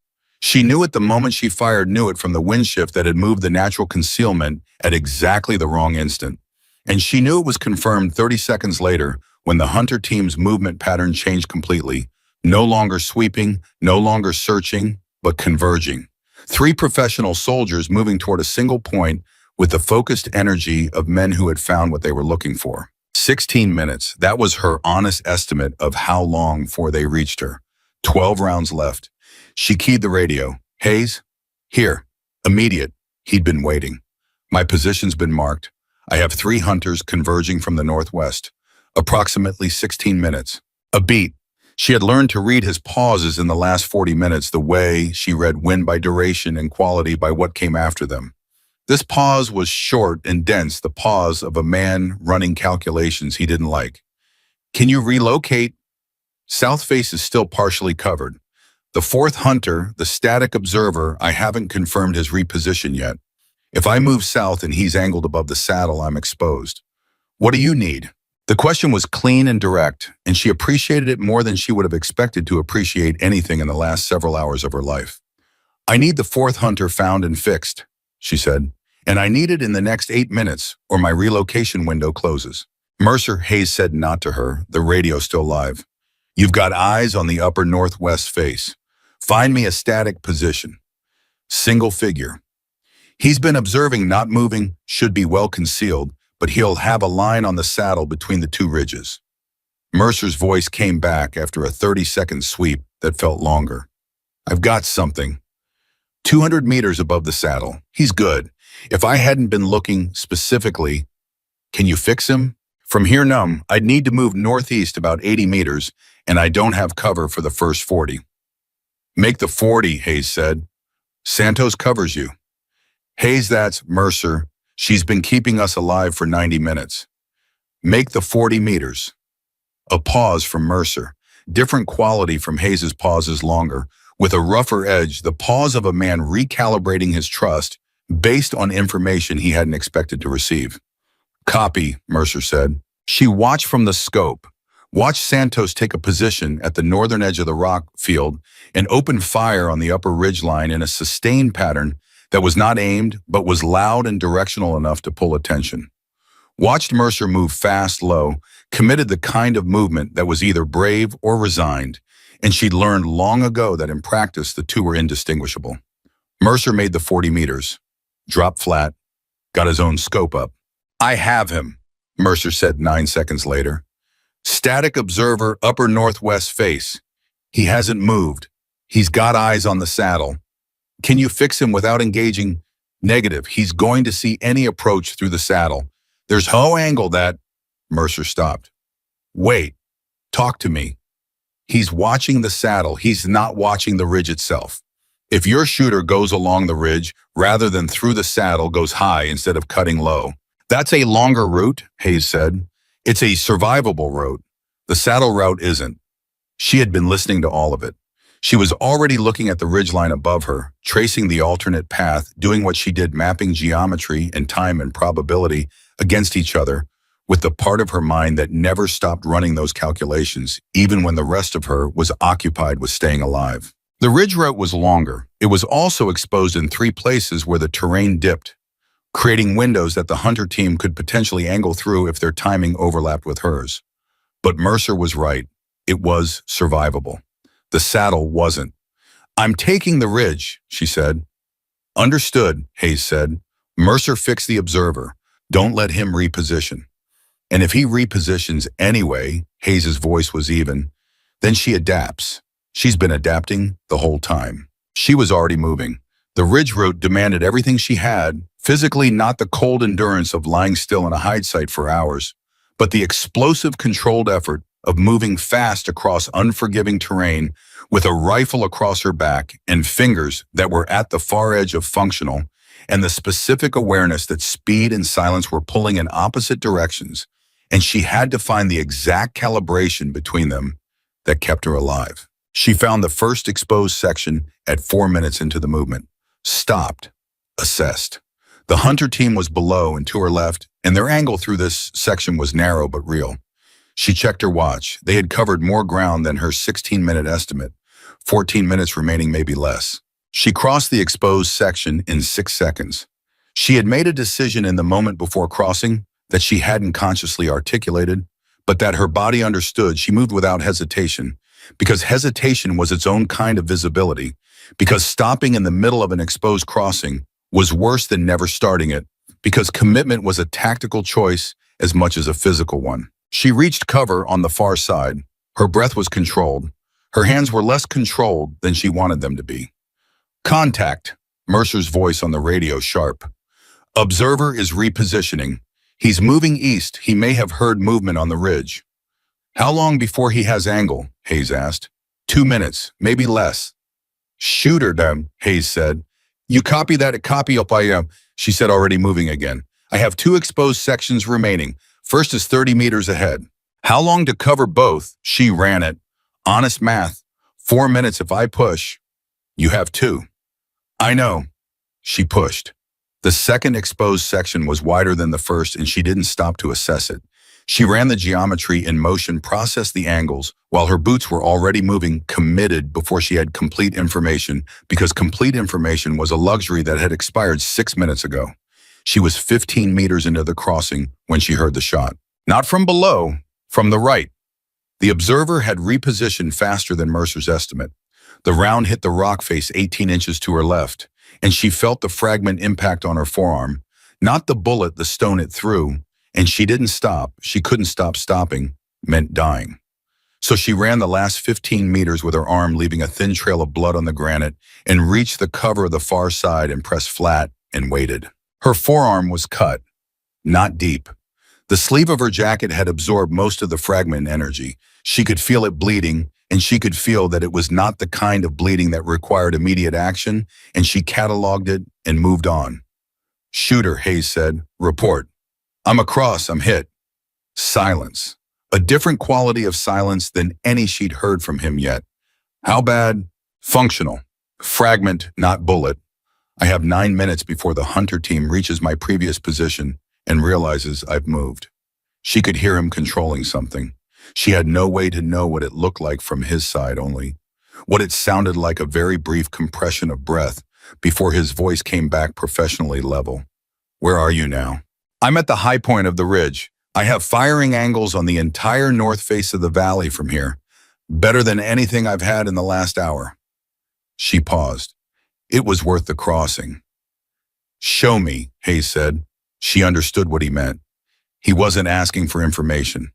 She knew it the moment she fired, knew it from the wind shift that had moved the natural concealment at exactly the wrong instant. And she knew it was confirmed 30 seconds later when the hunter team's movement pattern changed completely. No longer sweeping, no longer searching, but converging. 3 professional soldiers moving toward a single point with the focused energy of men who had found what they were looking for. 16 minutes, that was her honest estimate of how long before they reached her. 12 rounds left. She keyed the radio. Hayes? Here. Immediate. He'd been waiting. My position's been marked. I have 3 hunters converging from the northwest. Approximately 16 minutes. A beat. She had learned to read his pauses in the last 40 minutes the way she read wind by duration and quality by what came after them. This pause was short and dense, the pause of a man running calculations he didn't like. Can you relocate? South face is still partially covered. The 4th hunter, the static observer, I haven't confirmed his reposition yet. If I move south and he's angled above the saddle, I'm exposed. What do you need? The question was clean and direct, and she appreciated it more than she would have expected to appreciate anything in the last several hours of her life. I need the 4th hunter found and fixed, she said, and I need it in the next 8 minutes or my relocation window closes. Mercer, Hayes said not to her, the radio still live. You've got eyes on the upper northwest face. Find me a static position. Single figure. He's been observing, not moving, should be well concealed, but he'll have a line on the saddle between the 2 ridges. Mercer's voice came back after a 30-second sweep that felt longer. I've got something. 200 meters above the saddle. He's good. If I hadn't been looking specifically, can you fix him? From here numb, I'd need to move northeast about 80 meters, and I don't have cover for the first 40. Make the 40, Hayes said. Santos covers you. Hayes, that's Mercer. She's been keeping us alive for 90 minutes. Make the 40 meters. A pause from Mercer. Different quality from Hayes's pauses longer, with a rougher edge, the pause of a man recalibrating his trust based on information he hadn't expected to receive. Copy, Mercer said. She watched from the scope, watched Santos take a position at the northern edge of the rock field and open fire on the upper ridgeline in a sustained pattern that was not aimed but was loud and directional enough to pull attention. Watched Mercer move fast, low, committed the kind of movement that was either brave or resigned, and she'd learned long ago that in practice the two were indistinguishable. Mercer made the 40 meters, dropped flat, got his own scope up. I have him, Mercer said 9 seconds later. Static observer, upper northwest face. He hasn't moved. He's got eyes on the saddle. Can you fix him without engaging? Negative. He's going to see any approach through the saddle. There's no angle that... Mercer stopped. Wait. Talk to me. He's watching the saddle. He's not watching the ridge itself. If your shooter goes along the ridge rather than through the saddle, goes high instead of cutting low. That's a longer route, Hayes said. It's a survivable route. The saddle route isn't. She had been listening to all of it. She was already looking at the ridgeline above her, tracing the alternate path, doing what she did, mapping geometry and time and probability against each other, with the part of her mind that never stopped running those calculations, even when the rest of her was occupied with staying alive. The ridge route was longer. It was also exposed in 3 places where the terrain dipped, creating windows that the hunter team could potentially angle through if their timing overlapped with hers. But Mercer was right. It was survivable. The saddle wasn't. I'm taking the ridge, she said. Understood, Hayes said. Mercer fixed the observer. Don't let him reposition. And if he repositions anyway, Hayes's voice was even, then she adapts. She's been adapting the whole time. She was already moving. The ridge route demanded everything she had, physically not the cold endurance of lying still in a hide site for hours, but the explosive controlled effort of moving fast across unforgiving terrain with a rifle across her back and fingers that were at the far edge of functional, and the specific awareness that speed and silence were pulling in opposite directions, and she had to find the exact calibration between them that kept her alive. She found the first exposed section at 4 minutes into the movement, stopped, assessed. The hunter team was below and to her left, and their angle through this section was narrow but real. She checked her watch. They had covered more ground than her 16-minute estimate, 14 minutes remaining, maybe less. She crossed the exposed section in 6 seconds. She had made a decision in the moment before crossing that she hadn't consciously articulated, but that her body understood. She moved without hesitation, because hesitation was its own kind of visibility, because stopping in the middle of an exposed crossing was worse than never starting it, because commitment was a tactical choice as much as a physical one. She reached cover on the far side. Her breath was controlled. Her hands were less controlled than she wanted them to be. Contact, Mercer's voice on the radio sharp. Observer is repositioning. He's moving east. He may have heard movement on the ridge. How long before he has angle? Hayes asked. 2 minutes, maybe less. Shoot her down, Hayes said. You copy that? Copy up I am, she said, already moving again. I have 2 exposed sections remaining. First is 30 meters ahead. How long to cover both? She ran it. Honest math. 4 minutes if I push. You have 2. I know. She pushed. The second exposed section was wider than the first, and she didn't stop to assess it. She ran the geometry in motion, processed the angles, while her boots were already moving, committed before she had complete information, because complete information was a luxury that had expired 6 minutes ago. She was 15 meters into the crossing when she heard the shot. Not from below, from the right. The observer had repositioned faster than Mercer's estimate. The round hit the rock face 18 inches to her left, and she felt the fragment impact on her forearm, not the bullet, the stone it threw, and she didn't stop. She couldn't stop. Stopping meant dying. So she ran the last 15 meters with her arm leaving a thin trail of blood on the granite and reached the cover of the far side and pressed flat and waited. Her forearm was cut, not deep. The sleeve of her jacket had absorbed most of the fragment energy. She could feel it bleeding, and she could feel that it was not the kind of bleeding that required immediate action, and she cataloged it and moved on. "Shooter," Hayes said. "Report." "I'm across, I'm hit." Silence. A different quality of silence than any she'd heard from him yet. "How bad?" "Functional. Fragment, not bullet. I have 9 minutes before the hunter team reaches my previous position and realizes I've moved." She could hear him controlling something. She had no way to know what it looked like from his side only. What it sounded like, a very brief compression of breath before his voice came back professionally level. "Where are you now?" "I'm at the high point of the ridge. I have firing angles on the entire north face of the valley from here. Better than anything I've had in the last hour." She paused. It was worth the crossing. "Show me," Hayes said. She understood what he meant. He wasn't asking for information.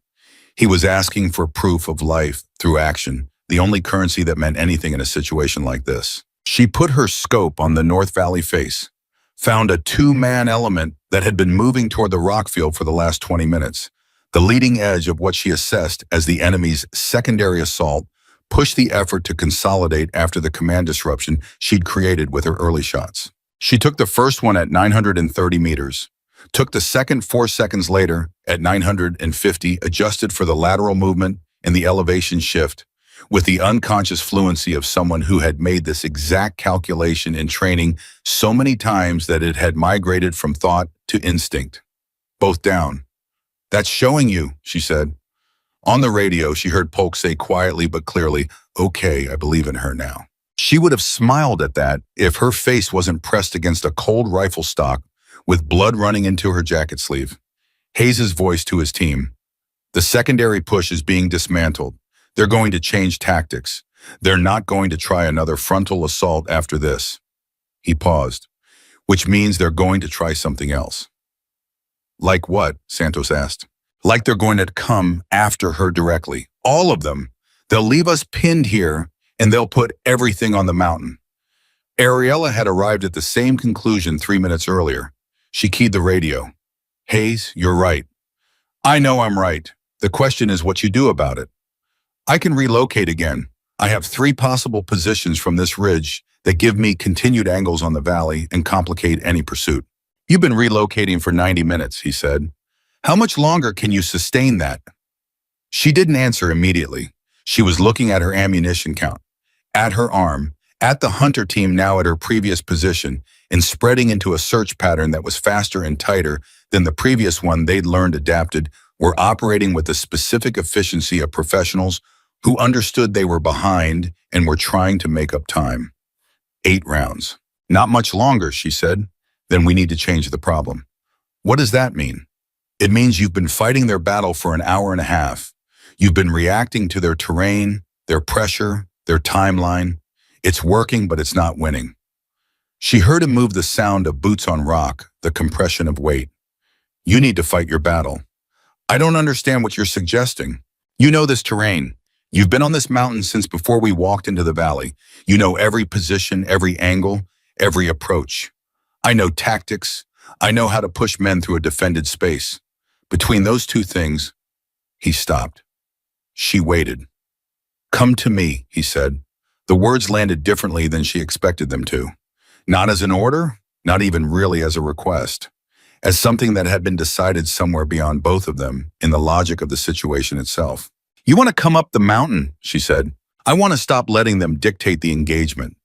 He was asking for proof of life through action, the only currency that meant anything in a situation like this. She put her scope on the North Valley face, found a two-man element that had been moving toward the rock field for the last 20 minutes. The leading edge of what she assessed as the enemy's secondary assault pushed the effort to consolidate after the command disruption she'd created with her early shots. She took the first one at 930 meters, took the second 4 seconds later at 950, adjusted for the lateral movement and the elevation shift, with the unconscious fluency of someone who had made this exact calculation in training so many times that it had migrated from thought to instinct. Both down. "That's showing you," she said. On the radio, she heard Polk say quietly but clearly, "Okay, I believe in her now." She would have smiled at that if her face wasn't pressed against a cold rifle stock with blood running into her jacket sleeve. Hayes' voice to his team. "The secondary push is being dismantled. They're going to change tactics. They're not going to try another frontal assault after this." He paused. "Which means they're going to try something else." "Like what?" Santos asked. "Like they're going to come after her directly. All of them. They'll leave us pinned here, and they'll put everything on the mountain." Ariella had arrived at the same conclusion 3 minutes earlier. She keyed the radio. "Hayes, you're right." "I know I'm right. The question is what you do about it." "I can relocate again. I have 3 possible positions from this ridge that give me continued angles on the valley and complicate any pursuit." "You've been relocating for 90 minutes, he said. "How much longer can you sustain that?" She didn't answer immediately. She was looking at her ammunition count, at her arm, at the hunter team now at her previous position, and spreading into a search pattern that was faster and tighter than the previous one they'd learned adapted, were operating with the specific efficiency of professionals who understood they were behind and were trying to make up time. 8 rounds. "Not much longer," she said. "Then we need to change the problem." "What does that mean?" "It means you've been fighting their battle for an hour and a half. You've been reacting to their terrain, their pressure, their timeline. It's working, but it's not winning." She heard him move, the sound of boots on rock, the compression of weight. "You need to fight your battle." "I don't understand what you're suggesting." "You know this terrain. You've been on this mountain since before we walked into the valley. You know every position, every angle, every approach. I know tactics. I know how to push men through a defended space. Between those 2 things," he stopped. She waited. "Come to me," he said. The words landed differently than she expected them to. Not as an order, not even really as a request, as something that had been decided somewhere beyond both of them in the logic of the situation itself. "You want to come up the mountain," she said. "I want to stop letting them dictate the engagement.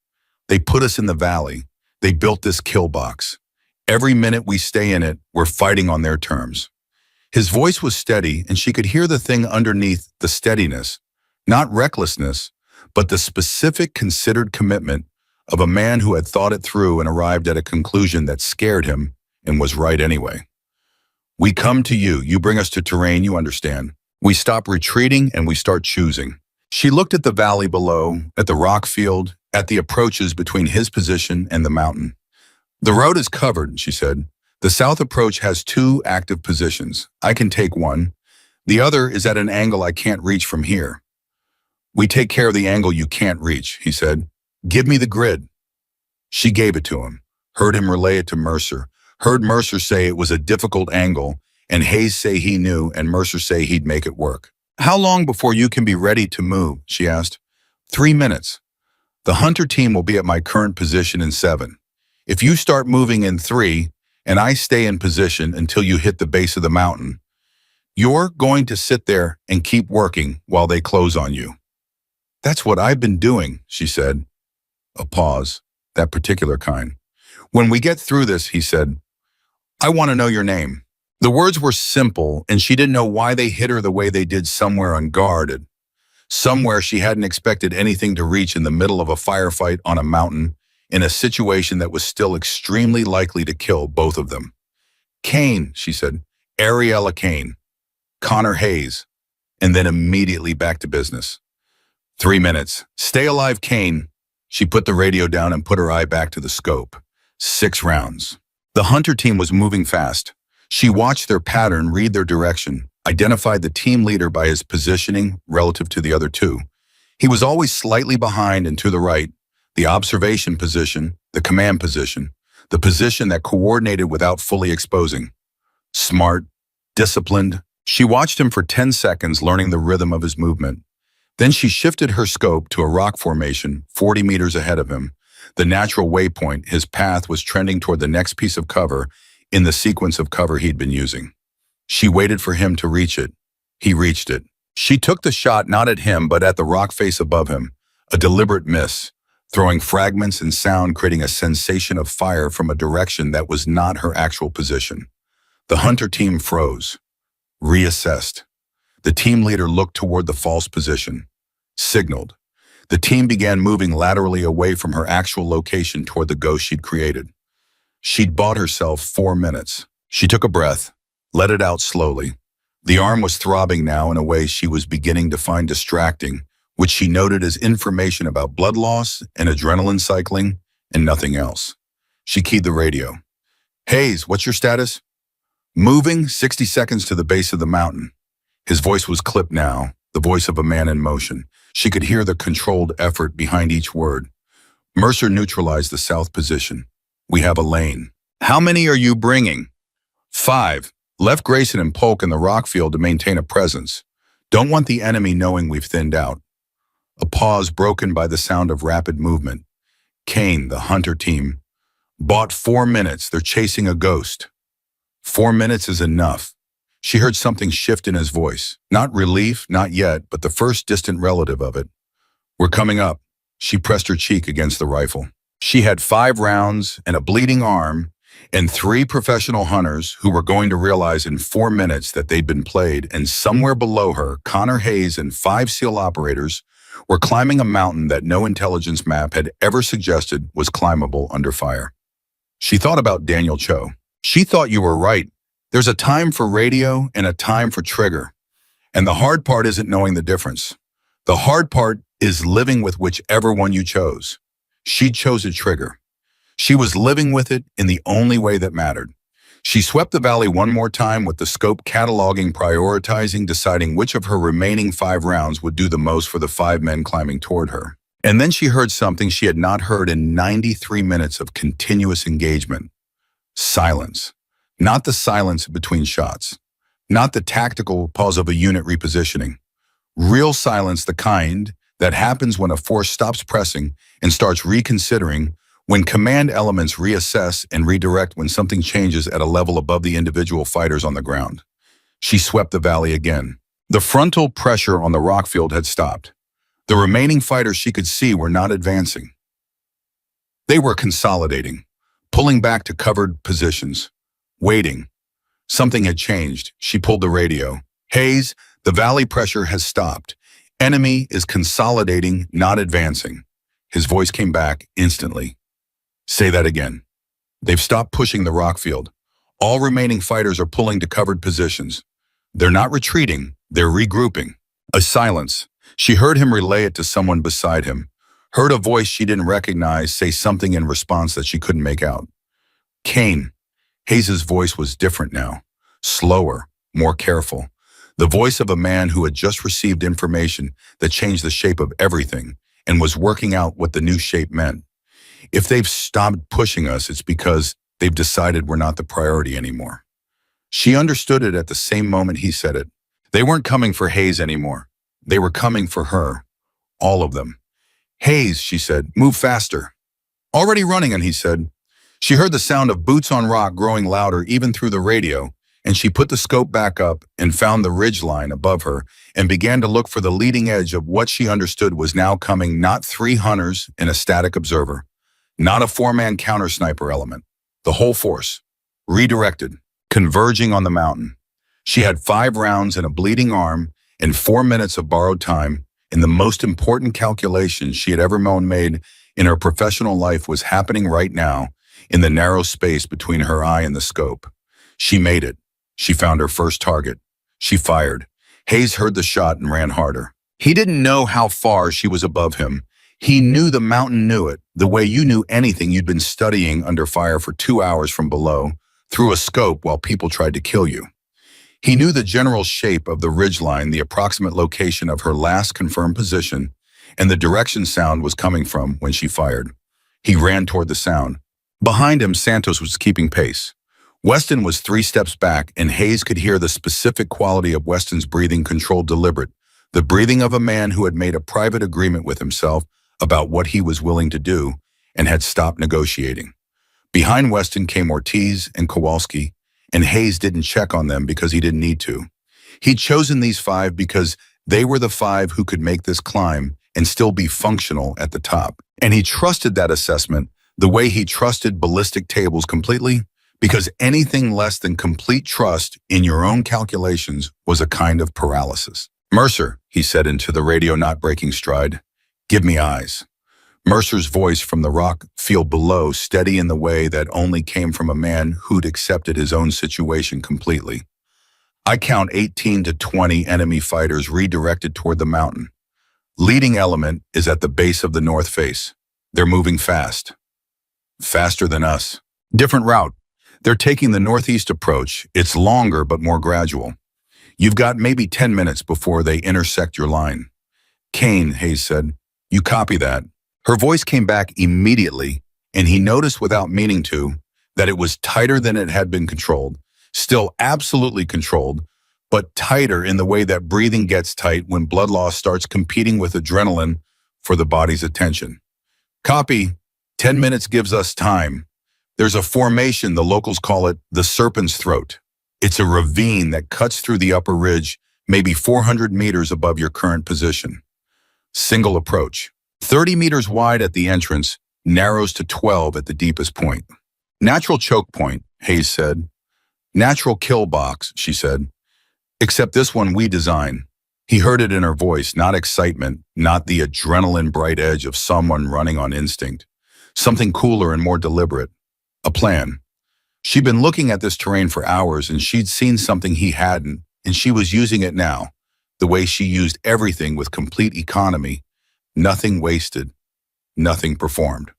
They put us in the valley. They built this kill box. Every minute we stay in it, we're fighting on their terms." His voice was steady, and she could hear the thing underneath the steadiness, not recklessness, but the specific, considered commitment of a man who had thought it through and arrived at a conclusion that scared him and was right anyway. "We come to you. You bring us to terrain, you understand. We stop retreating and we start choosing." She looked at the valley below, at the rock field, at the approaches between his position and the mountain. "The road is covered," she said. "The south approach has 2 active positions. I can take one. The other is at an angle I can't reach from here." "We take care of the angle you can't reach," he said. "Give me the grid." She gave it to him, heard him relay it to Mercer, heard Mercer say it was a difficult angle, and Hayes say he knew, and Mercer say he'd make it work. How long before you can be ready to move? She asked. 3 minutes. The hunter team will be at my current position in 7. If you start moving in 3, and I stay in position until you hit the base of the mountain, you're going to sit there and keep working while they close on you. That's what I've been doing, she said. A pause, that particular kind. When we get through this, he said, I want to know your name. The words were simple, and she didn't know why they hit her the way they did somewhere unguarded. Somewhere she hadn't expected anything to reach in the middle of a firefight on a mountain in a situation that was still extremely likely to kill both of them. Kane, she said. Ariella Kane. Connor Hayes. And then immediately back to business. 3 minutes. Stay alive, Kane. She put the radio down and put her eye back to the scope. 6 rounds. The hunter team was moving fast. She watched their pattern, read their direction, identified the team leader by his positioning relative to the other 2. He was always slightly behind and to the right, the observation position, the command position, the position that coordinated without fully exposing. Smart, disciplined. She watched him for 10 seconds, learning the rhythm of his movement. Then she shifted her scope to a rock formation 40 meters ahead of him. The natural waypoint, his path was trending toward the next piece of cover in the sequence of cover he'd been using. She waited for him to reach it. He reached it. She took the shot not at him, but at the rock face above him, a deliberate miss, throwing fragments and sound, creating a sensation of fire from a direction that was not her actual position. The hunter team froze, reassessed. The team leader looked toward the false position, signaled. The team began moving laterally away from her actual location toward the ghost she'd created. She'd bought herself 4 minutes. She took a breath, let it out slowly. The arm was throbbing now in a way she was beginning to find distracting, which she noted as information about blood loss and adrenaline cycling and nothing else. She keyed the radio. Hayes, what's your status? Moving 60 seconds to the base of the mountain. His voice was clipped now, the voice of a man in motion. She could hear the controlled effort behind each word. Mercer neutralized the south position. We have a lane. How many are you bringing? 5. Left Grayson and Polk in the rock field to maintain a presence. Don't want the enemy knowing we've thinned out. A pause broken by the sound of rapid movement. Kane, the hunter team. Bought 4 minutes. They're chasing a ghost. 4 minutes is enough. She heard something shift in his voice. Not relief, not yet, but the first distant relative of it. We're coming up. She pressed her cheek against the rifle. She had 5 rounds and a bleeding arm and 3 professional hunters who were going to realize in 4 minutes that they'd been played, and somewhere below her, Connor Hayes and 5 SEAL operators were climbing a mountain that no intelligence map had ever suggested was climbable under fire. She thought about Daniel Cho. She thought you were right. There's a time for radio and a time for trigger. And the hard part isn't knowing the difference. The hard part is living with whichever one you chose. She chose a trigger. She was living with it in the only way that mattered. She swept the valley one more time with the scope cataloging, prioritizing, deciding which of her remaining 5 rounds would do the most for the 5 men climbing toward her. And then she heard something she had not heard in 93 minutes of continuous engagement. Silence. Not the silence between shots. Not the tactical pause of a unit repositioning. Real silence, the kind that happens when a force stops pressing and starts reconsidering, when command elements reassess and redirect, when something changes at a level above the individual fighters on the ground. She swept the valley again. The frontal pressure on the rock field had stopped. The remaining fighters she could see were not advancing. They were consolidating, pulling back to covered positions, waiting. Something had changed. She pulled the radio. Hayes, the valley pressure has stopped. Enemy is consolidating, not advancing. His voice came back instantly. Say that again. They've stopped pushing the rock field. All remaining fighters are pulling to covered positions. They're not retreating, they're regrouping. A silence. She heard him relay it to someone beside him. Heard a voice she didn't recognize say something in response that she couldn't make out. Kane. Hayes' voice was different now. Slower, more careful. The voice of a man who had just received information that changed the shape of everything and was working out what the new shape meant. If they've stopped pushing us, it's because they've decided we're not the priority anymore. She understood it at the same moment he said it. They weren't coming for Hayes anymore. They were coming for her. All of them. Hayes, she said, move faster. Already running, and he said. She heard the sound of boots on rock growing louder even through the radio, and she put the scope back up and found the ridge line above her and began to look for the leading edge of what she understood was now coming, not 3 hunters and a static observer, not a 4-man counter sniper element, the whole force, redirected, converging on the mountain. She had 5 rounds and a bleeding arm and 4 minutes of borrowed time, and the most important calculation she had ever made in her professional life was happening right now in the narrow space between her eye and the scope. She made it. She found her first target. She fired. Hayes heard the shot and ran harder. He didn't know how far she was above him. He knew the mountain knew it, the way you knew anything you'd been studying under fire for 2 hours from below, through a scope while people tried to kill you. He knew the general shape of the ridgeline, the approximate location of her last confirmed position, and the direction sound was coming from when she fired. He ran toward the sound. Behind him, Santos was keeping pace. Weston was 3 steps back, and Hayes could hear the specific quality of Weston's breathing, controlled, deliberate, the breathing of a man who had made a private agreement with himself about what he was willing to do and had stopped negotiating. Behind Weston came Ortiz and Kowalski, and Hayes didn't check on them because he didn't need to. He'd chosen these 5 because they were the 5 who could make this climb and still be functional at the top. And he trusted that assessment the way he trusted ballistic tables completely, because anything less than complete trust in your own calculations was a kind of paralysis. Mercer, he said into the radio, not breaking stride, give me eyes. Mercer's voice from the rock field below, steady in the way that only came from a man who'd accepted his own situation completely. I count 18 to 20 enemy fighters redirected toward the mountain. Leading element is at the base of the north face. They're moving fast. Faster than us. Different route. They're taking the northeast approach. It's longer but more gradual. You've got maybe 10 minutes before they intersect your line. Kane, Hayes said, you copy that. Her voice came back immediately, and he noticed without meaning to that it was tighter than it had been controlled, still absolutely controlled, but tighter in the way that breathing gets tight when blood loss starts competing with adrenaline for the body's attention. Copy. 10 minutes gives us time. There's a formation, the locals call it the Serpent's Throat. It's a ravine that cuts through the upper ridge, maybe 400 meters above your current position. Single approach. 30 meters wide at the entrance, narrows to 12 at the deepest point. Natural choke point, Hayes said. Natural kill box, she said. Except this one we design. He heard it in her voice, not excitement, not the adrenaline bright edge of someone running on instinct. Something cooler and more deliberate. A plan. She'd been looking at this terrain for hours, and she'd seen something he hadn't, and she was using it now, the way she used everything with complete economy. Nothing wasted. Nothing performed.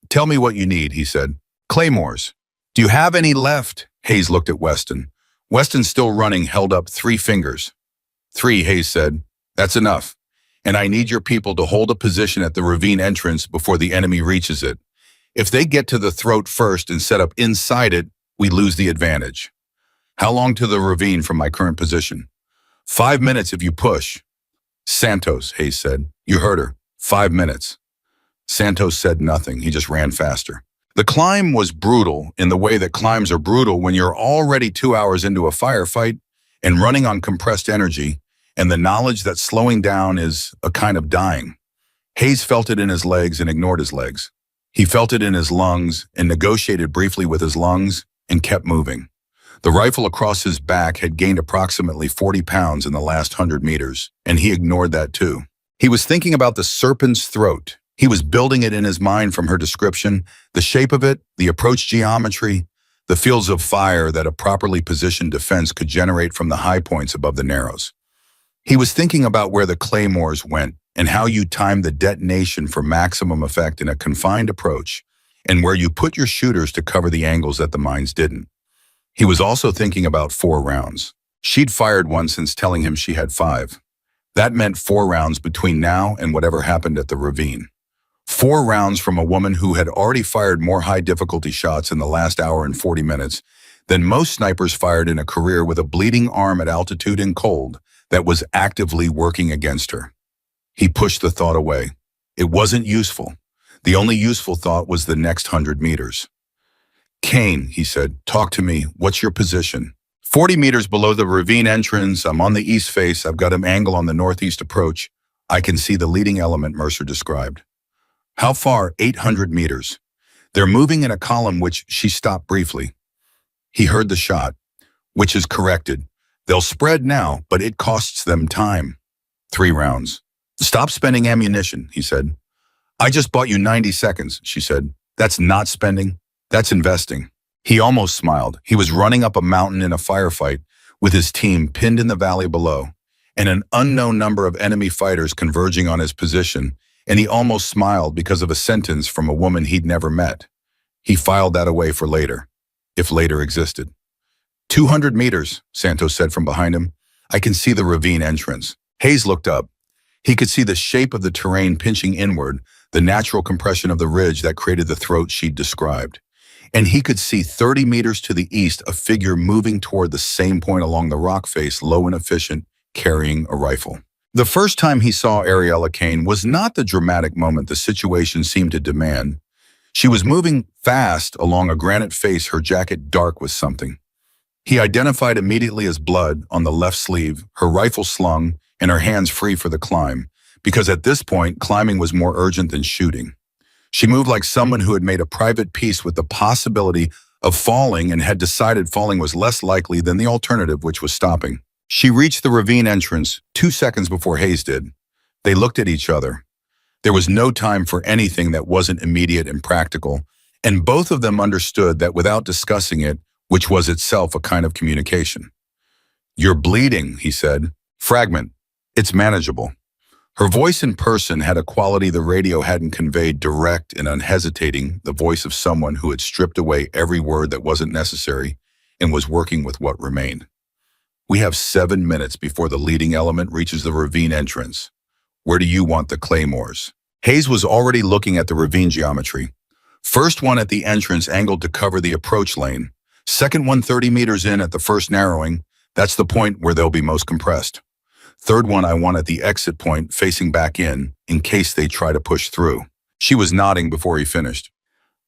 Tell me what you need, he said. Claymores. Do you have any left? Hayes looked at Weston. Weston, still running, held up 3 fingers. 3, Hayes said. That's enough. And I need your people to hold a position at the ravine entrance before the enemy reaches it. If they get to the throat first and set up inside it, we lose the advantage. How long to the ravine from my current position? 5 minutes if you push. Santos, Hayes said. You heard her. 5 minutes. Santos said nothing. He just ran faster. The climb was brutal in the way that climbs are brutal when you're already 2 hours into a firefight and running on compressed energy, and the knowledge that slowing down is a kind of dying. Hayes felt it in his legs and ignored his legs. He felt it in his lungs and negotiated briefly with his lungs and kept moving. The rifle across his back had gained approximately 40 pounds in the last 100 meters, and he ignored that too. He was thinking about the Serpent's Throat. He was building it in his mind from her description, the shape of it, the approach geometry, the fields of fire that a properly positioned defense could generate from the high points above the narrows. He was thinking about where the claymores went and how you timed the detonation for maximum effect in a confined approach, and where you put your shooters to cover the angles that the mines didn't. He was also thinking about 4 rounds. She'd fired one since telling him she had 5. That meant 4 rounds between now and whatever happened at the ravine. 4 rounds from a woman who had already fired more high-difficulty shots in the last hour and 40 minutes than most snipers fired in a career with a bleeding arm at altitude and cold that was actively working against her. He pushed the thought away. It wasn't useful. The only useful thought was the next 100 meters. Kane, he said, talk to me. What's your position? 40 meters below the ravine entrance. I'm on the east face. I've got an angle on the northeast approach. I can see the leading element, Mercer described. How far? 800 meters. They're moving in a column, which she stopped briefly. He heard the shot, which is corrected. They'll spread now, but it costs them time. 3 rounds. Stop spending ammunition, he said. I just bought you 90 seconds, she said. That's not spending. That's investing. He almost smiled. He was running up a mountain in a firefight with his team pinned in the valley below and an unknown number of enemy fighters converging on his position, and he almost smiled because of a sentence from a woman he'd never met. He filed that away for later, if later existed. 200 meters, Santos said from behind him. I can see the ravine entrance. Hayes looked up. He could see the shape of the terrain pinching inward, the natural compression of the ridge that created the throat she'd described. And he could see 30 meters to the east a figure moving toward the same point along the rock face, low and efficient, carrying a rifle. The first time he saw Ariella Kane was not the dramatic moment the situation seemed to demand. She was moving fast along a granite face, her jacket dark with something. He identified immediately as blood on the left sleeve, her rifle slung, and her hands free for the climb, because at this point, climbing was more urgent than shooting. She moved like someone who had made a private peace with the possibility of falling and had decided falling was less likely than the alternative, which was stopping. She reached the ravine entrance 2 seconds before Hayes did. They looked at each other. There was no time for anything that wasn't immediate and practical, and both of them understood that without discussing it, which was itself a kind of communication. You're bleeding, he said. Fragment. It's manageable. Her voice in person had a quality the radio hadn't conveyed, direct and unhesitating, the voice of someone who had stripped away every word that wasn't necessary and was working with what remained. We have 7 minutes before the leading element reaches the ravine entrance. Where do you want the claymores? Hayes was already looking at the ravine geometry. First one at the entrance angled to cover the approach lane. Second one 30 meters in at the first narrowing. That's the point where they'll be most compressed. Third one I want at the exit point facing back in case they try to push through. She was nodding before he finished.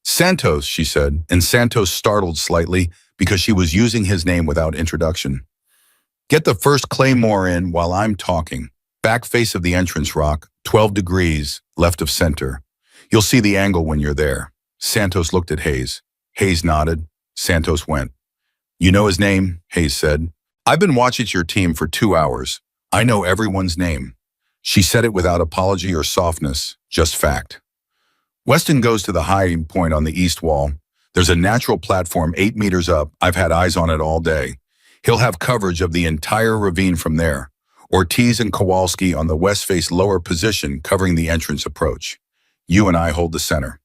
Santos, she said, and Santos startled slightly because she was using his name without introduction. Get the first claymore in while I'm talking. Back face of the entrance rock, 12 degrees, left of center. You'll see the angle when you're there. Santos looked at Hayes. Hayes nodded. Santos went. You know his name? Hayes said. I've been watching your team for 2 hours. I know everyone's name. She said it without apology or softness, just fact. Weston goes to the high point on the east wall. There's a natural platform 8 meters up. I've had eyes on it all day. He'll have coverage of the entire ravine from there. Ortiz and Kowalski on the west face lower position covering the entrance approach. You and I hold the center.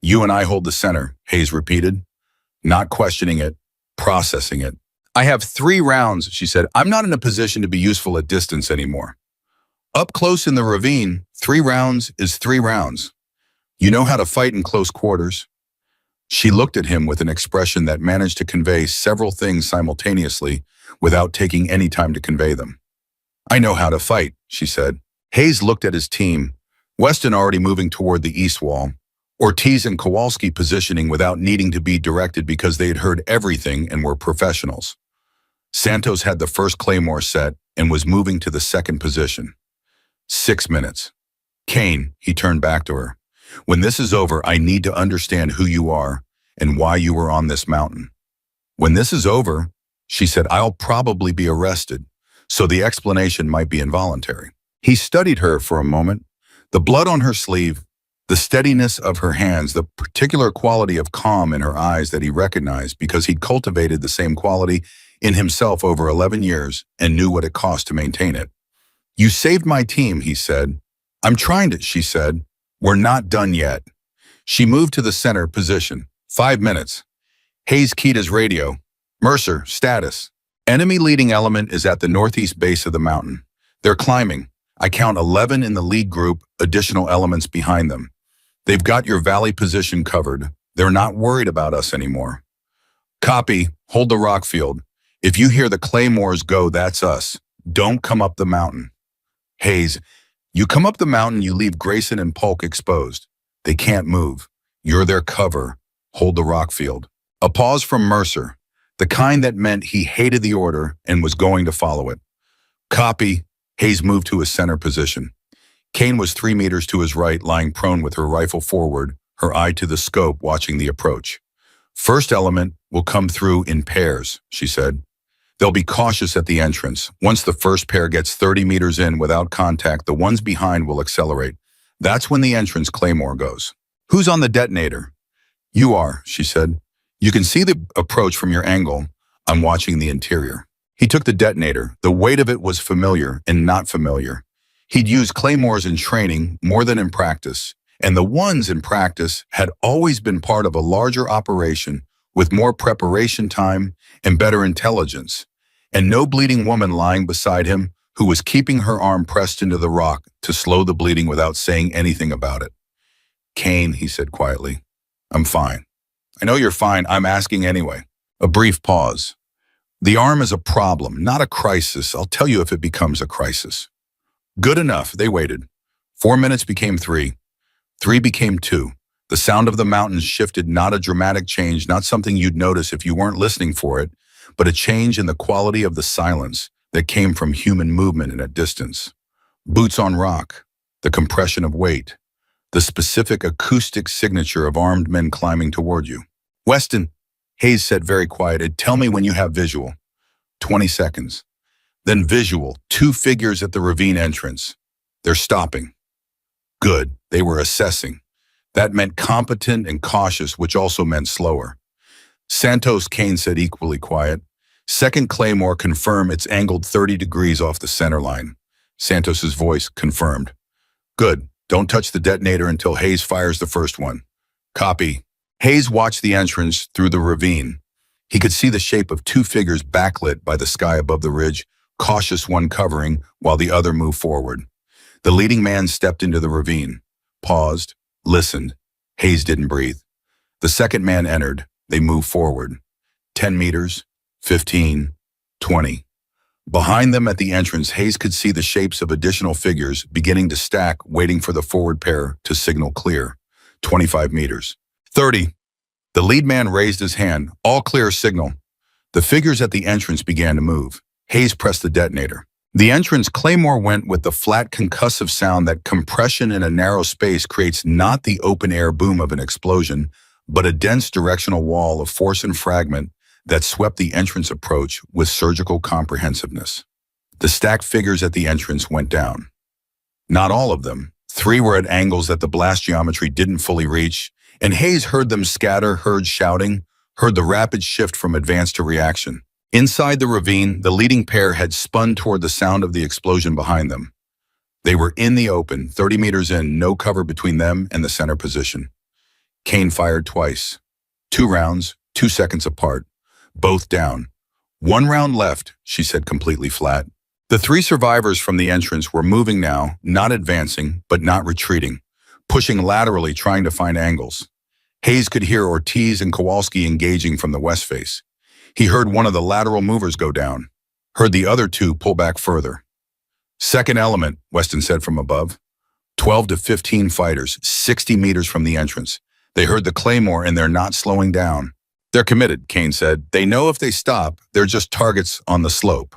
You and I hold the center, Hayes repeated, not questioning it, processing it. I have 3 rounds, she said. I'm not in a position to be useful at distance anymore. Up close in the ravine, 3 rounds is 3 rounds. You know how to fight in close quarters. She looked at him with an expression that managed to convey several things simultaneously without taking any time to convey them. I know how to fight, she said. Hayes looked at his team, Weston already moving toward the east wall, Ortiz and Kowalski positioning without needing to be directed because they had heard everything and were professionals. Santos had the first claymore set and was moving to the second position. 6 minutes. Kane, he turned back to her. When this is over, I need to understand who you are and why you were on this mountain. When this is over, she said, I'll probably be arrested, so the explanation might be involuntary. He studied her for a moment, the blood on her sleeve, the steadiness of her hands, the particular quality of calm in her eyes that he recognized because he'd cultivated the same quality in himself over 11 years and knew what it cost to maintain it. You saved my team, he said. I'm trying to, she said. We're not done yet. She moved to the center position. 5 minutes. Hayes keyed his radio. Mercer, status. Enemy leading element is at the northeast base of the mountain. They're climbing. I count 11 in the lead group, additional elements behind them. They've got your valley position covered. They're not worried about us anymore. Copy, hold the rock field. If you hear the claymores go, that's us. Don't come up the mountain. Hayes, you come up the mountain, you leave Grayson and Polk exposed. They can't move. You're their cover. Hold the rock field. A pause from Mercer, the kind that meant he hated the order and was going to follow it. Copy. Hayes moved to his center position. Kane was 3 meters to his right, lying prone with her rifle forward, her eye to the scope, watching the approach. First element will come through in pairs, she said. They'll be cautious at the entrance. Once the first pair gets 30 meters in without contact, the ones behind will accelerate. That's when the entrance claymore goes. Who's on the detonator? You are, she said. You can see the approach from your angle. I'm watching the interior. He took the detonator. The weight of it was familiar and not familiar. He'd used claymores in training more than in practice, and the ones in practice had always been part of a larger operation with more preparation time and better intelligence, and no bleeding woman lying beside him who was keeping her arm pressed into the rock to slow the bleeding without saying anything about it. Kane, he said quietly, I'm fine. I know you're fine. I'm asking anyway. A brief pause. The arm is a problem, not a crisis. I'll tell you if it becomes a crisis. Good enough. They waited. 4 minutes became 3. 3 became 2. The sound of the mountains shifted, not a dramatic change, not something you'd notice if you weren't listening for it, but a change in the quality of the silence that came from human movement and at distance. Boots on rock, the compression of weight, the specific acoustic signature of armed men climbing toward you. Weston, Hayes said very quiet, tell me when you have visual. 20 seconds. Then visual, 2 figures at the ravine entrance. They're stopping. Good, they were assessing. That meant competent and cautious, which also meant slower. Santos, Kane said equally quiet. Second claymore, confirm it's angled 30 degrees off the center line. Santos's voice confirmed. Good, don't touch the detonator until Hayes fires the first one. Copy. Hayes watched the entrance through the ravine. He could see the shape of 2 figures backlit by the sky above the ridge, cautious one covering while the other moved forward. The leading man stepped into the ravine, paused, listened. Hayes didn't breathe. The second man entered. They moved forward. 10 meters, 15, 20. Behind them at the entrance, Hayes could see the shapes of additional figures beginning to stack, waiting for the forward pair to signal clear. 25 meters. 30. The lead man raised his hand. All clear signal. The figures at the entrance began to move. Hayes pressed the detonator. The entrance claymore went with the flat concussive sound that compression in a narrow space creates, not the open-air boom of an explosion, but a dense directional wall of force and fragment that swept the entrance approach with surgical comprehensiveness. The stacked figures at the entrance went down. Not all of them. 3 were at angles that the blast geometry didn't fully reach, and Hayes heard them scatter, heard shouting, heard the rapid shift from advance to reaction. Inside the ravine, the leading pair had spun toward the sound of the explosion behind them. They were in the open, 30 meters in, no cover between them and the center position. Kane fired twice. 2 rounds, 2 seconds apart. Both down. 1 round left, she said completely flat. The 3 survivors from the entrance were moving now, not advancing, but not retreating, pushing laterally, trying to find angles. Hayes could hear Ortiz and Kowalski engaging from the west face. He heard one of the lateral movers go down, heard the other 2 pull back further. Second element, Weston said from above. 12 to 15 fighters, 60 meters from the entrance. They heard the claymore and they're not slowing down. They're committed, Kane said. They know if they stop, they're just targets on the slope.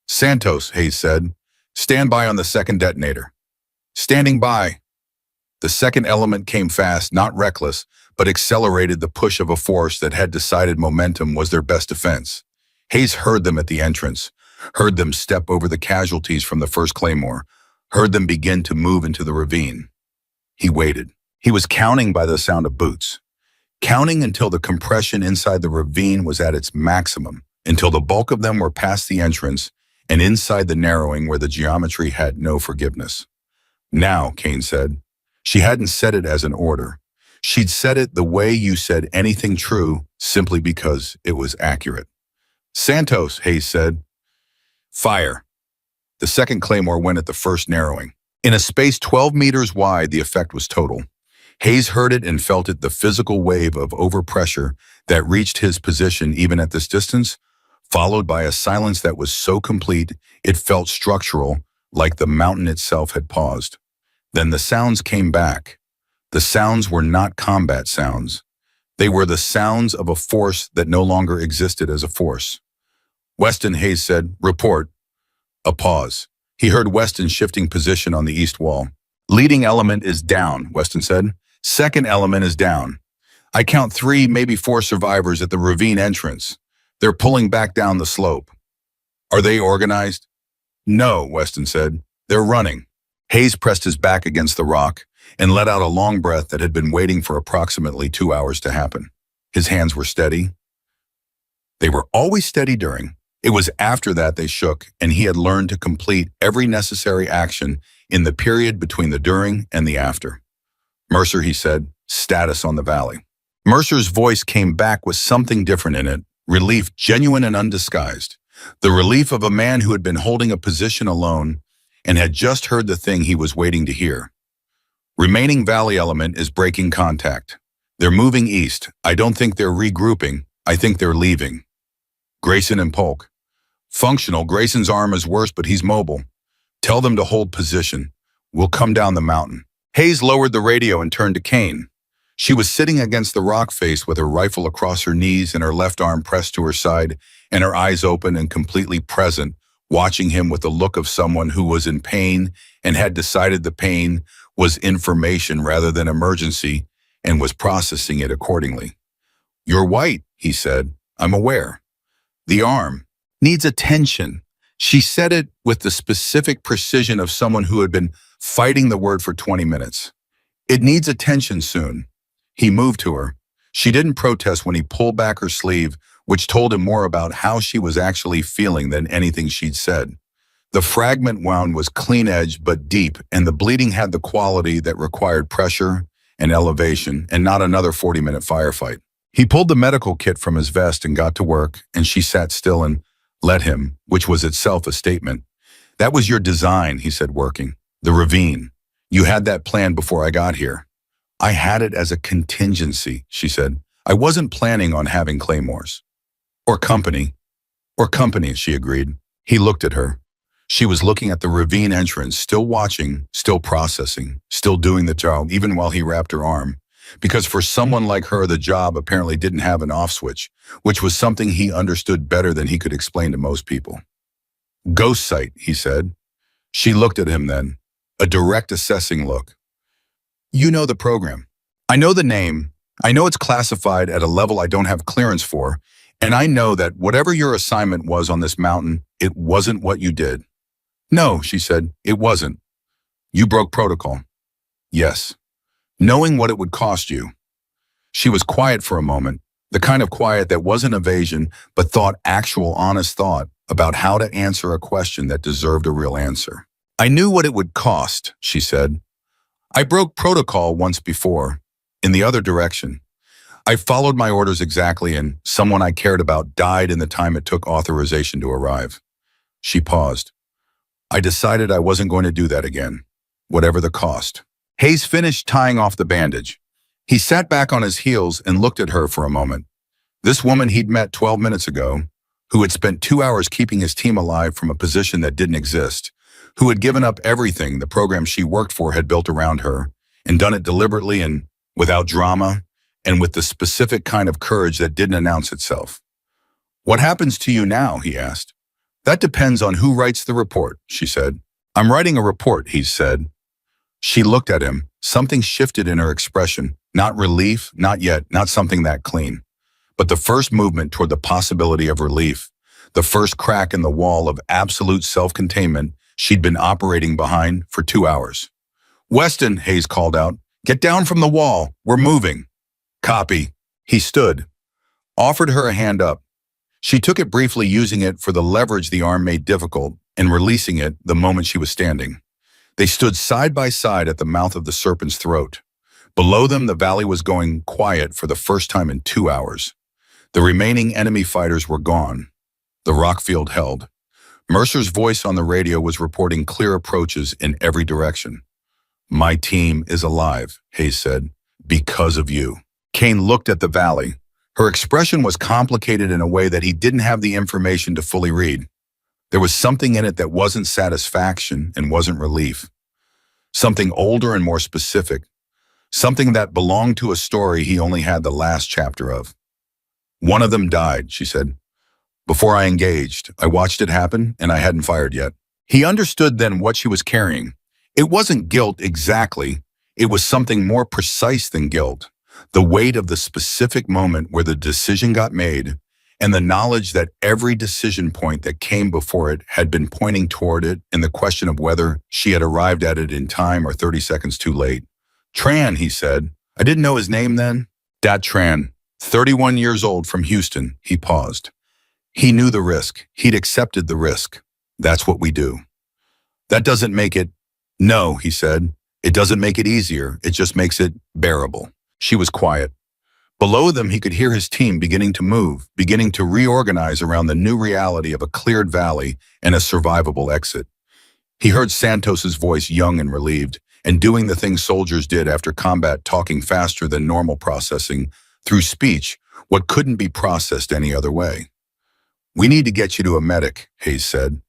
Santos, Hayes said, stand by on the second detonator. Standing by. The second element came fast, not reckless, but accelerated the push of a force that had decided momentum was their best defense. Hayes heard them at the entrance, heard them step over the casualties from the first claymore, heard them begin to move into the ravine. He waited. He was counting by the sound of boots, counting until the compression inside the ravine was at its maximum, until the bulk of them were past the entrance and inside the narrowing where the geometry had no forgiveness. Now, Kane said. She hadn't said it as an order. She'd said it the way you said anything true, simply because it was accurate. Santos, Hayes said. Fire. The second claymore went at the first narrowing. In a space 12 meters wide, the effect was total. Hayes heard it and felt it, the physical wave of overpressure that reached his position even at this distance, followed by a silence that was so complete it felt structural, like the mountain itself had paused. Then the sounds came back. The sounds were not combat sounds. They were the sounds of a force that no longer existed as a force. Weston, Hayes said, "Report." A pause. He heard Weston shifting position on the east wall. "Leading element is down," Weston said. "Second element is down. I count 3, maybe 4 survivors at the ravine entrance. They're pulling back down the slope." "Are they organized?" "No," Weston said. "They're running." Hayes pressed his back against the rock and let out a long breath that had been waiting for approximately 2 hours to happen. His hands were steady. They were always steady during. It was after that they shook, and he had learned to complete every necessary action in the period between the during and the after. "Mercer," he said, "status on the valley." Mercer's voice came back with something different in it, relief genuine and undisguised. The relief of a man who had been holding a position alone and had just heard the thing he was waiting to hear. "Remaining valley element is breaking contact. They're moving east. I don't think they're regrouping. I think they're leaving." "Grayson and Polk." "Functional. Grayson's arm is worse, but he's mobile. Tell them to hold position. We'll come down the mountain." Hayes lowered the radio and turned to Kane. She was sitting against the rock face with her rifle across her knees and her left arm pressed to her side and her eyes open and completely present, watching him with the look of someone who was in pain and had decided the pain was information rather than emergency and was processing it accordingly. "You're white," he said. "I'm aware. The arm needs attention." She said it with the specific precision of someone who had been fighting the word for 20 minutes. "It needs attention soon." He moved to her. She didn't protest when he pulled back her sleeve, which told him more about how she was actually feeling than anything she'd said. The fragment wound was clean-edged but deep, and the bleeding had the quality that required pressure and elevation and not another 40-minute firefight. He pulled the medical kit from his vest and got to work, and she sat still and let him, which was itself a statement. "That was your design," he said, working. "The ravine. You had that plan before I got here." "I had it as a contingency," she said. "I wasn't planning on having claymores." Or company, she agreed. He looked at her. She was looking at the ravine entrance, still watching, still processing, still doing the job, even while he wrapped her arm. Because for someone like her, the job apparently didn't have an off switch, which was something he understood better than he could explain to most people. "Ghost site," he said. She looked at him then, a direct assessing look. "You know the program. I know the name. I know it's classified at a level I don't have clearance for, and I know that whatever your assignment was on this mountain, it wasn't what you did." "No," she said, "it wasn't." "You broke protocol." "Yes." "Knowing what it would cost you." She was quiet for a moment, the kind of quiet that wasn't evasion, but thought, actual honest thought, about how to answer a question that deserved a real answer. "I knew what it would cost," she said. "I broke protocol once before, in the other direction. I followed my orders exactly, and someone I cared about died in the time it took authorization to arrive." She paused. "I decided I wasn't going to do that again, whatever the cost." Hayes finished tying off the bandage. He sat back on his heels and looked at her for a moment. This woman he'd met 12 minutes ago, who had spent 2 hours keeping his team alive from a position that didn't exist, who had given up everything the program she worked for had built around her, and done it deliberately and without drama, and with the specific kind of courage that didn't announce itself. "What happens to you now?" he asked. "That depends on who writes the report," she said. "I'm writing a report," he said. She looked at him. Something shifted in her expression. Not relief, not yet, not something that clean. But the first movement toward the possibility of relief, the first crack in the wall of absolute self-containment she'd been operating behind for 2 hours. "Weston," Hayes called out, "get down from the wall. We're moving." "Copy." He stood, offered her a hand up. She took it briefly, using it for the leverage the arm made difficult, and releasing it the moment she was standing. They stood side by side at the mouth of the serpent's throat. Below them, the valley was going quiet for the first time in 2 hours. The remaining enemy fighters were gone. The rock field held. Mercer's voice on the radio was reporting clear approaches in every direction. "My team is alive," Hayes said. Because of you. Kane looked at the valley. Her expression was complicated in a way that he didn't have the information to fully read. There was something in it that wasn't satisfaction and wasn't relief. Something older and more specific. Something that belonged to a story he only had the last chapter of. One of them died, she said. Before I engaged, I watched it happen, and I hadn't fired yet. He understood then what she was carrying. It wasn't guilt exactly. It was something more precise than guilt. The weight of the specific moment where the decision got made, and the knowledge that every decision point that came before it had been pointing toward it, and the question of whether she had arrived at it in time or 30 seconds too late. Tran, he said. I didn't know his name then. Dat Tran, 31 years old from Houston. He paused. He knew the risk. He'd accepted the risk. That's what we do. That doesn't make it. No, he said. It doesn't make it easier. It just makes it bearable. She was quiet. Below them, he could hear his team beginning to move, beginning to reorganize around the new reality of a cleared valley and a survivable exit. He heard Santos's voice, young and relieved, and doing the things soldiers did after combat, talking faster than normal, processing through speech what couldn't be processed any other way. We need to get you to a medic, Hayes said.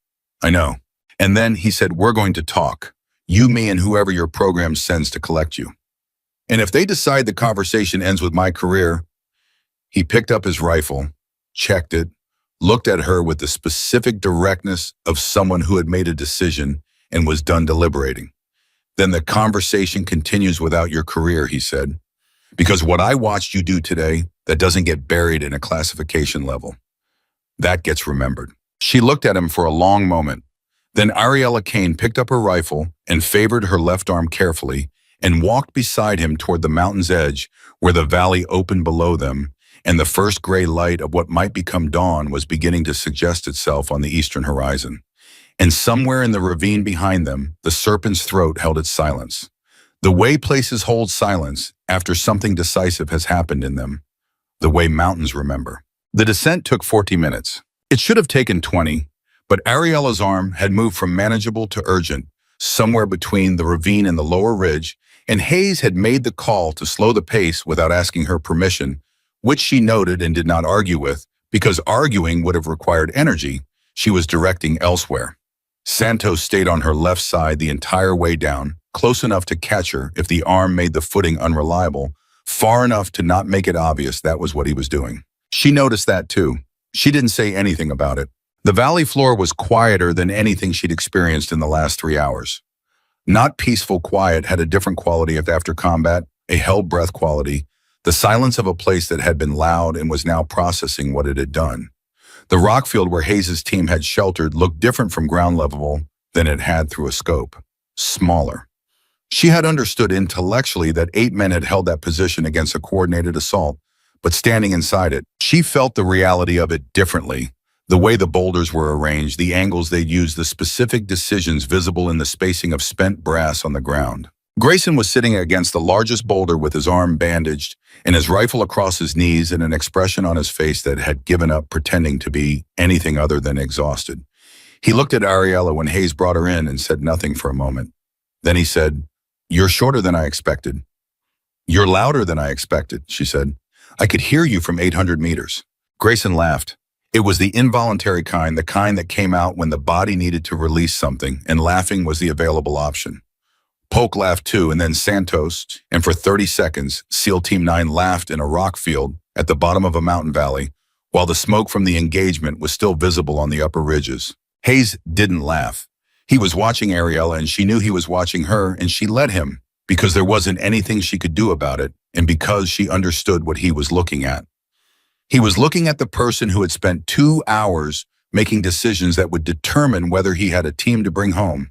I know. And then he said, we're going to talk. You, me, and whoever your program sends to collect you. And if they decide the conversation ends with my career. He picked up his rifle, checked it, looked at her with the specific directness of someone who had made a decision and was done deliberating. Then the conversation continues without your career, he said. Because what I watched you do today, that doesn't get buried in a classification level. That gets remembered. She looked at him for a long moment. Then Ariella Kane picked up her rifle and favored her left arm carefully and walked beside him toward the mountain's edge where the valley opened below them and the first gray light of what might become dawn was beginning to suggest itself on the eastern horizon. And somewhere in the ravine behind them, the serpent's throat held its silence. The way places hold silence after something decisive has happened in them. The way mountains remember. The descent took 40 minutes. It should have taken 20, but Ariella's arm had moved from manageable to urgent, somewhere between the ravine and the lower ridge, and Hayes had made the call to slow the pace without asking her permission, which she noted and did not argue with, because arguing would have required energy she was directing elsewhere. Santos stayed on her left side the entire way down, close enough to catch her if the arm made the footing unreliable, far enough to not make it obvious that was what he was doing. She noticed that too. She didn't say anything about it. The valley floor was quieter than anything she'd experienced in the last 3 hours. Not peaceful quiet, had a different quality after combat, a held breath quality, the silence of a place that had been loud and was now processing what it had done. The rock field where Hayes' team had sheltered looked different from ground level than it had through a scope. Smaller. She had understood intellectually that 8 men had held that position against a coordinated assault, but standing inside it, she felt the reality of it differently. The way the boulders were arranged, the angles they'd used, the specific decisions visible in the spacing of spent brass on the ground. Grayson was sitting against the largest boulder with his arm bandaged and his rifle across his knees and an expression on his face that had given up pretending to be anything other than exhausted. He looked at Ariella when Hayes brought her in and said nothing for a moment. Then he said, "You're shorter than I expected." "You're louder than I expected," she said. "I could hear you from 800 meters. Grayson laughed. It was the involuntary kind, the kind that came out when the body needed to release something, and laughing was the available option. Polk laughed too, and then Santos, and for 30 seconds, SEAL Team 9 laughed in a rock field at the bottom of a mountain valley, while the smoke from the engagement was still visible on the upper ridges. Hayes didn't laugh. He was watching Ariella, and she knew he was watching her, and she let him, because there wasn't anything she could do about it, and because she understood what he was looking at. He was looking at the person who had spent 2 hours making decisions that would determine whether he had a team to bring home,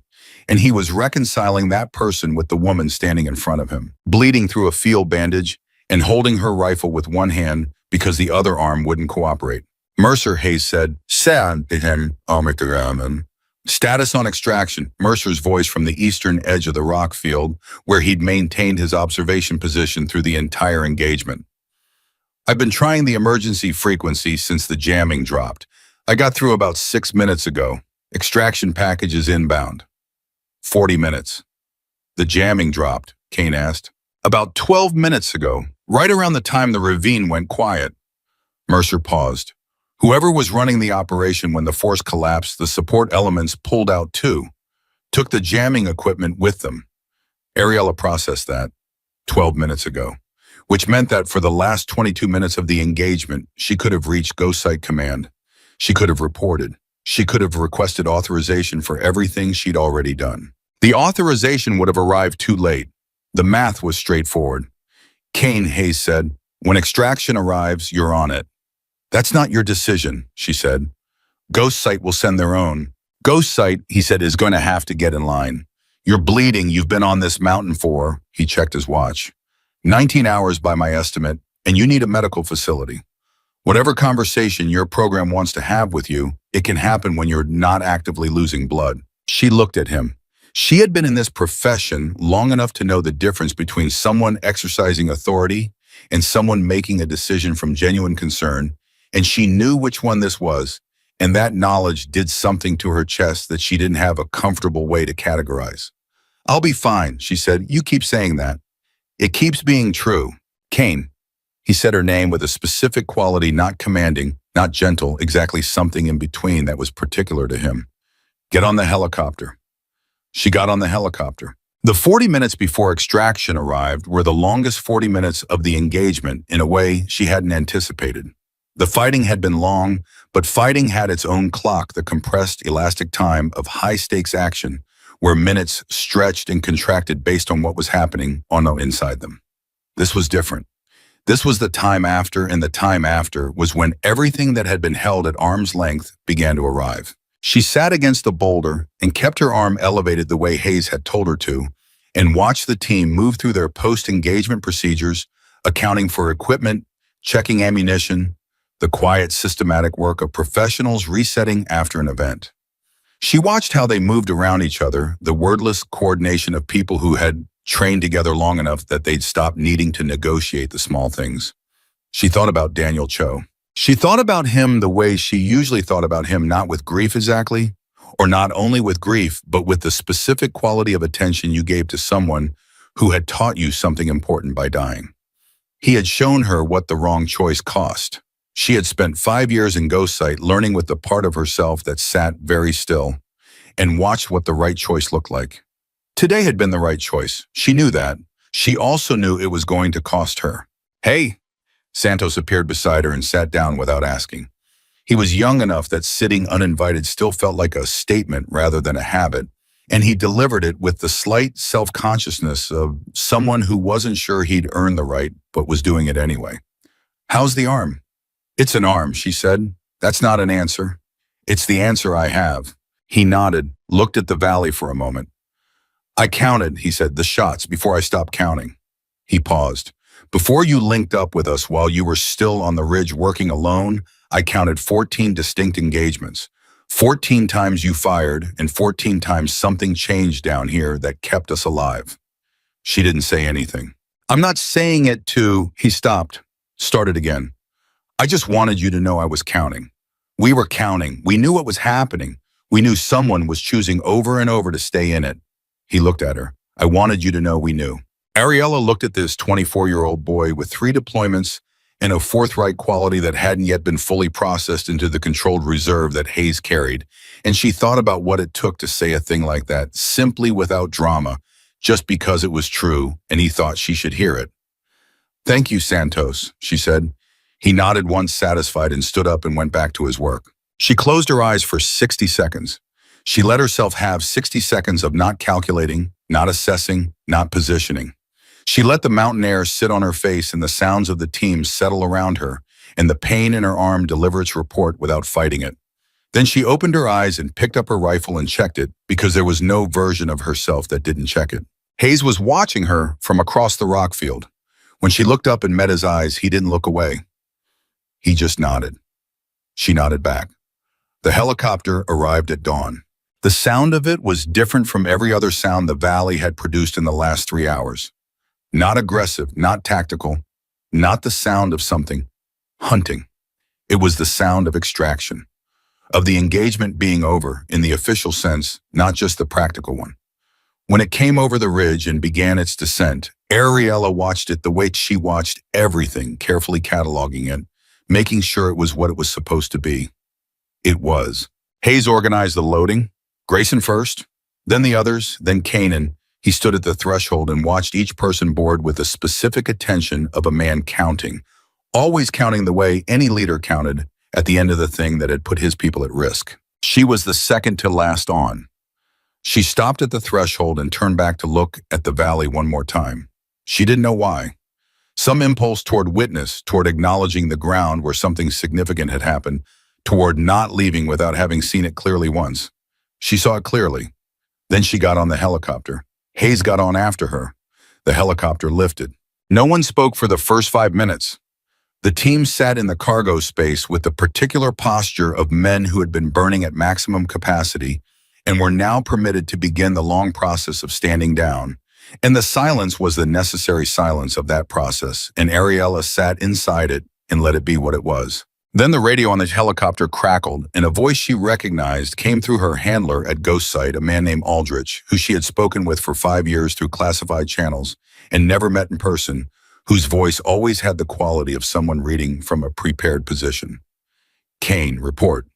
and he was reconciling that person with the woman standing in front of him, bleeding through a field bandage and holding her rifle with one hand because the other arm wouldn't cooperate. "Mercer," Hayes said, "Status on extraction," Mercer's voice from the eastern edge of the rock field, where he'd maintained his observation position through the entire engagement. "I've been trying the emergency frequency since the jamming dropped. I got through about 6 minutes ago. Extraction package is inbound." 40 minutes. "The jamming dropped?" Kane asked. About 12 minutes ago, right around the time the ravine went quiet. Mercer paused. Whoever was running the operation when the force collapsed, the support elements pulled out too, took the jamming equipment with them. Ariella processed that 12 minutes ago, which meant that for the last 22 minutes of the engagement, she could have reached Ghost Site Command. She could have reported. She could have requested authorization for everything she'd already done. The authorization would have arrived too late. The math was straightforward. Kane, Hayes said, when extraction arrives, you're on it. That's not your decision, she said. Ghost Site will send their own. Ghost Site, he said, is going to have to get in line. You're bleeding. You've been on this mountain for, he checked his watch, 19 hours by my estimate, and you need a medical facility. Whatever conversation your program wants to have with you, it can happen when you're not actively losing blood. She looked at him. She had been in this profession long enough to know the difference between someone exercising authority and someone making a decision from genuine concern, and she knew which one this was, and that knowledge did something to her chest that she didn't have a comfortable way to categorize. I'll be fine, she said. You keep saying that. It keeps being true. Kane. He said her name with a specific quality, not commanding, not gentle, exactly something in between that was particular to him. Get on the helicopter. She got on the helicopter. The 40 minutes before extraction arrived were the longest 40 minutes of the engagement in a way she hadn't anticipated. The fighting had been long, but fighting had its own clock, the compressed, elastic time of high-stakes action, where minutes stretched and contracted based on what was happening on the inside them. This was different. This was the time after, and the time after was when everything that had been held at arm's length began to arrive. She sat against the boulder and kept her arm elevated the way Hayes had told her to, and watched the team move through their post-engagement procedures, accounting for equipment, checking ammunition, the quiet, systematic work of professionals resetting after an event. She watched how they moved around each other, the wordless coordination of people who had trained together long enough that they'd stop needing to negotiate the small things. She thought about Daniel Cho. She thought about him the way she usually thought about him, not with grief exactly, or not only with grief, but with the specific quality of attention you gave to someone who had taught you something important by dying. He had shown her what the wrong choice cost. She had spent 5 years in Ghost Site learning with the part of herself that sat very still and watched what the right choice looked like. Today had been the right choice. She knew that. She also knew it was going to cost her. Hey! Santos appeared beside her and sat down without asking. He was young enough that sitting uninvited still felt like a statement rather than a habit, and he delivered it with the slight self-consciousness of someone who wasn't sure he'd earned the right but was doing it anyway. How's the arm? It's an arm, she said. That's not an answer. It's the answer I have. He nodded, looked at the valley for a moment. I counted, he said, the shots before I stopped counting. He paused. Before you linked up with us while you were still on the ridge working alone, I counted 14 distinct engagements. 14 times you fired, and 14 times something changed down here that kept us alive. She didn't say anything. I'm not saying it to... He stopped, started again. I just wanted you to know I was counting. We were counting. We knew what was happening. We knew someone was choosing over and over to stay in it. He looked at her. I wanted you to know we knew. Ariella looked at this 24-year-old boy with 3 deployments and a forthright quality that hadn't yet been fully processed into the controlled reserve that Hayes carried, and she thought about what it took to say a thing like that, simply without drama, just because it was true, and he thought she should hear it. Thank you, Santos, she said. He nodded once satisfied and stood up and went back to his work. She closed her eyes for 60 seconds. She let herself have 60 seconds of not calculating, not assessing, not positioning. She let the mountain air sit on her face and the sounds of the team settle around her, and the pain in her arm deliver its report without fighting it. Then she opened her eyes and picked up her rifle and checked it, because there was no version of herself that didn't check it. Hayes was watching her from across the rock field. When she looked up and met his eyes, he didn't look away. He just nodded. She nodded back. The helicopter arrived at dawn. The sound of it was different from every other sound the valley had produced in the last 3 hours. Not aggressive, not tactical, not the sound of something. Hunting. It was the sound of extraction, of the engagement being over in the official sense, not just the practical one. When it came over the ridge and began its descent, Ariella watched it the way she watched everything, carefully cataloging it, making sure it was what it was supposed to be. It was. Hayes organized the loading. Grayson first, then the others, then Kanan. He stood at the threshold and watched each person board with the specific attention of a man counting, always counting the way any leader counted at the end of the thing that had put his people at risk. She was the second to last on. She stopped at the threshold and turned back to look at the valley one more time. She didn't know why. Some impulse toward witness, toward acknowledging the ground where something significant had happened, toward not leaving without having seen it clearly once. She saw it clearly. Then she got on the helicopter. Hayes got on after her. The helicopter lifted. No one spoke for the first 5 minutes. The team sat in the cargo space with the particular posture of men who had been burning at maximum capacity and were now permitted to begin the long process of standing down. And the silence was the necessary silence of that process, and Ariella sat inside it and let it be what it was. Then the radio on the helicopter crackled, and a voice she recognized came through her handler at Ghost Site, a man named Aldrich, who she had spoken with for 5 years through classified channels and never met in person, whose voice always had the quality of someone reading from a prepared position. Kane, report.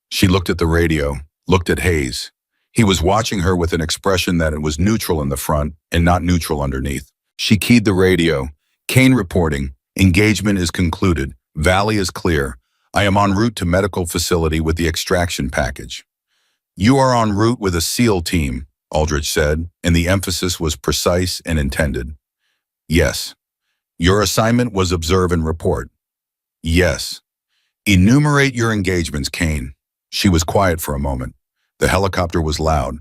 She looked at the radio, looked at Hayes. He was watching her with an expression that it was neutral in the front and not neutral underneath. She keyed the radio. Kane reporting. Engagement is concluded. Valley is clear. I am en route to medical facility with the extraction package. You are en route with a SEAL team, Aldrich said, and the emphasis was precise and intended. Yes. Your assignment was observe and report. Yes. Enumerate your engagements, Kane. She was quiet for a moment. The helicopter was loud.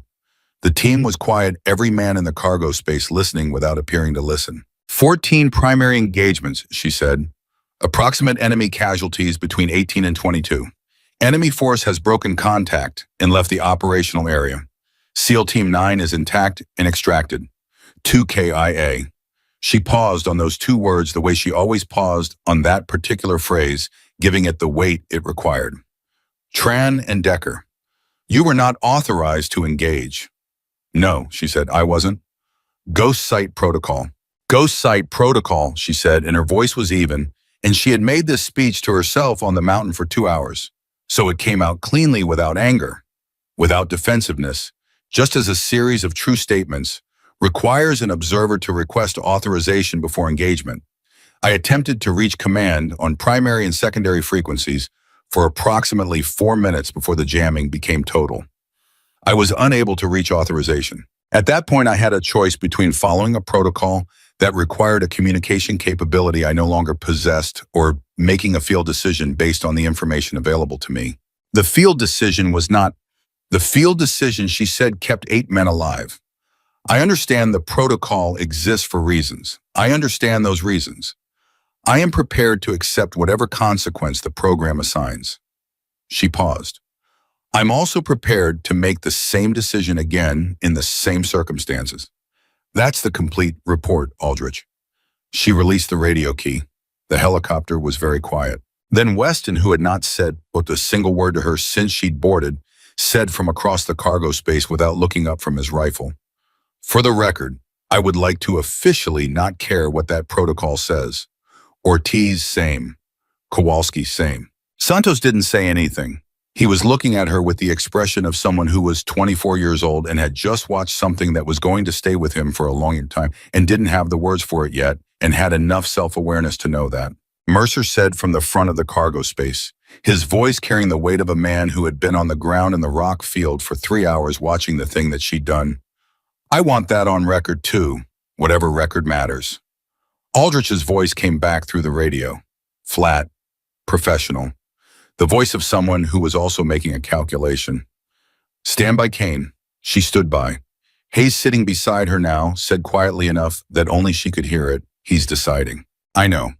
The team was quiet, every man in the cargo space listening without appearing to listen. 14 primary engagements, she said. Approximate enemy casualties between 18 and 22. Enemy force has broken contact and left the operational area. SEAL Team 9 is intact and extracted. 2 KIA. She paused on those 2 words the way she always paused on that particular phrase, giving it the weight it required. Tran and Decker. You were not authorized to engage. No, she said, I wasn't. Ghost Site Protocol. Ghost Site Protocol, she said, and her voice was even, and she had made this speech to herself on the mountain for 2 hours. So it came out cleanly without anger, without defensiveness, just as a series of true statements requires an observer to request authorization before engagement. I attempted to reach command on primary and secondary frequencies for approximately 4 minutes before the jamming became total. I was unable to reach authorization. At that point, I had a choice between following a protocol that required a communication capability I no longer possessed or making a field decision based on the information available to me. The field decision, she said, kept 8 men alive. I understand the protocol exists for reasons. I understand those reasons. I am prepared to accept whatever consequence the program assigns. She paused. I'm also prepared to make the same decision again in the same circumstances. That's the complete report, Aldrich. She released the radio key. The helicopter was very quiet. Then Weston, who had not said but a single word to her since she'd boarded, said from across the cargo space without looking up from his rifle, For the record, I would like to officially not care what that protocol says. Ortiz, same. Kowalski, same. Santos didn't say anything. He was looking at her with the expression of someone who was 24 years old and had just watched something that was going to stay with him for a long time and didn't have the words for it yet and had enough self-awareness to know that. Mercer said from the front of the cargo space, his voice carrying the weight of a man who had been on the ground in the rock field for 3 hours watching the thing that she'd done. I want that on record too, whatever record matters. Aldrich's voice came back through the radio. Flat, professional. The voice of someone who was also making a calculation. Stand by Kane. She stood by. Hayes, sitting beside her now, said quietly enough that only she could hear it, he's deciding. I know.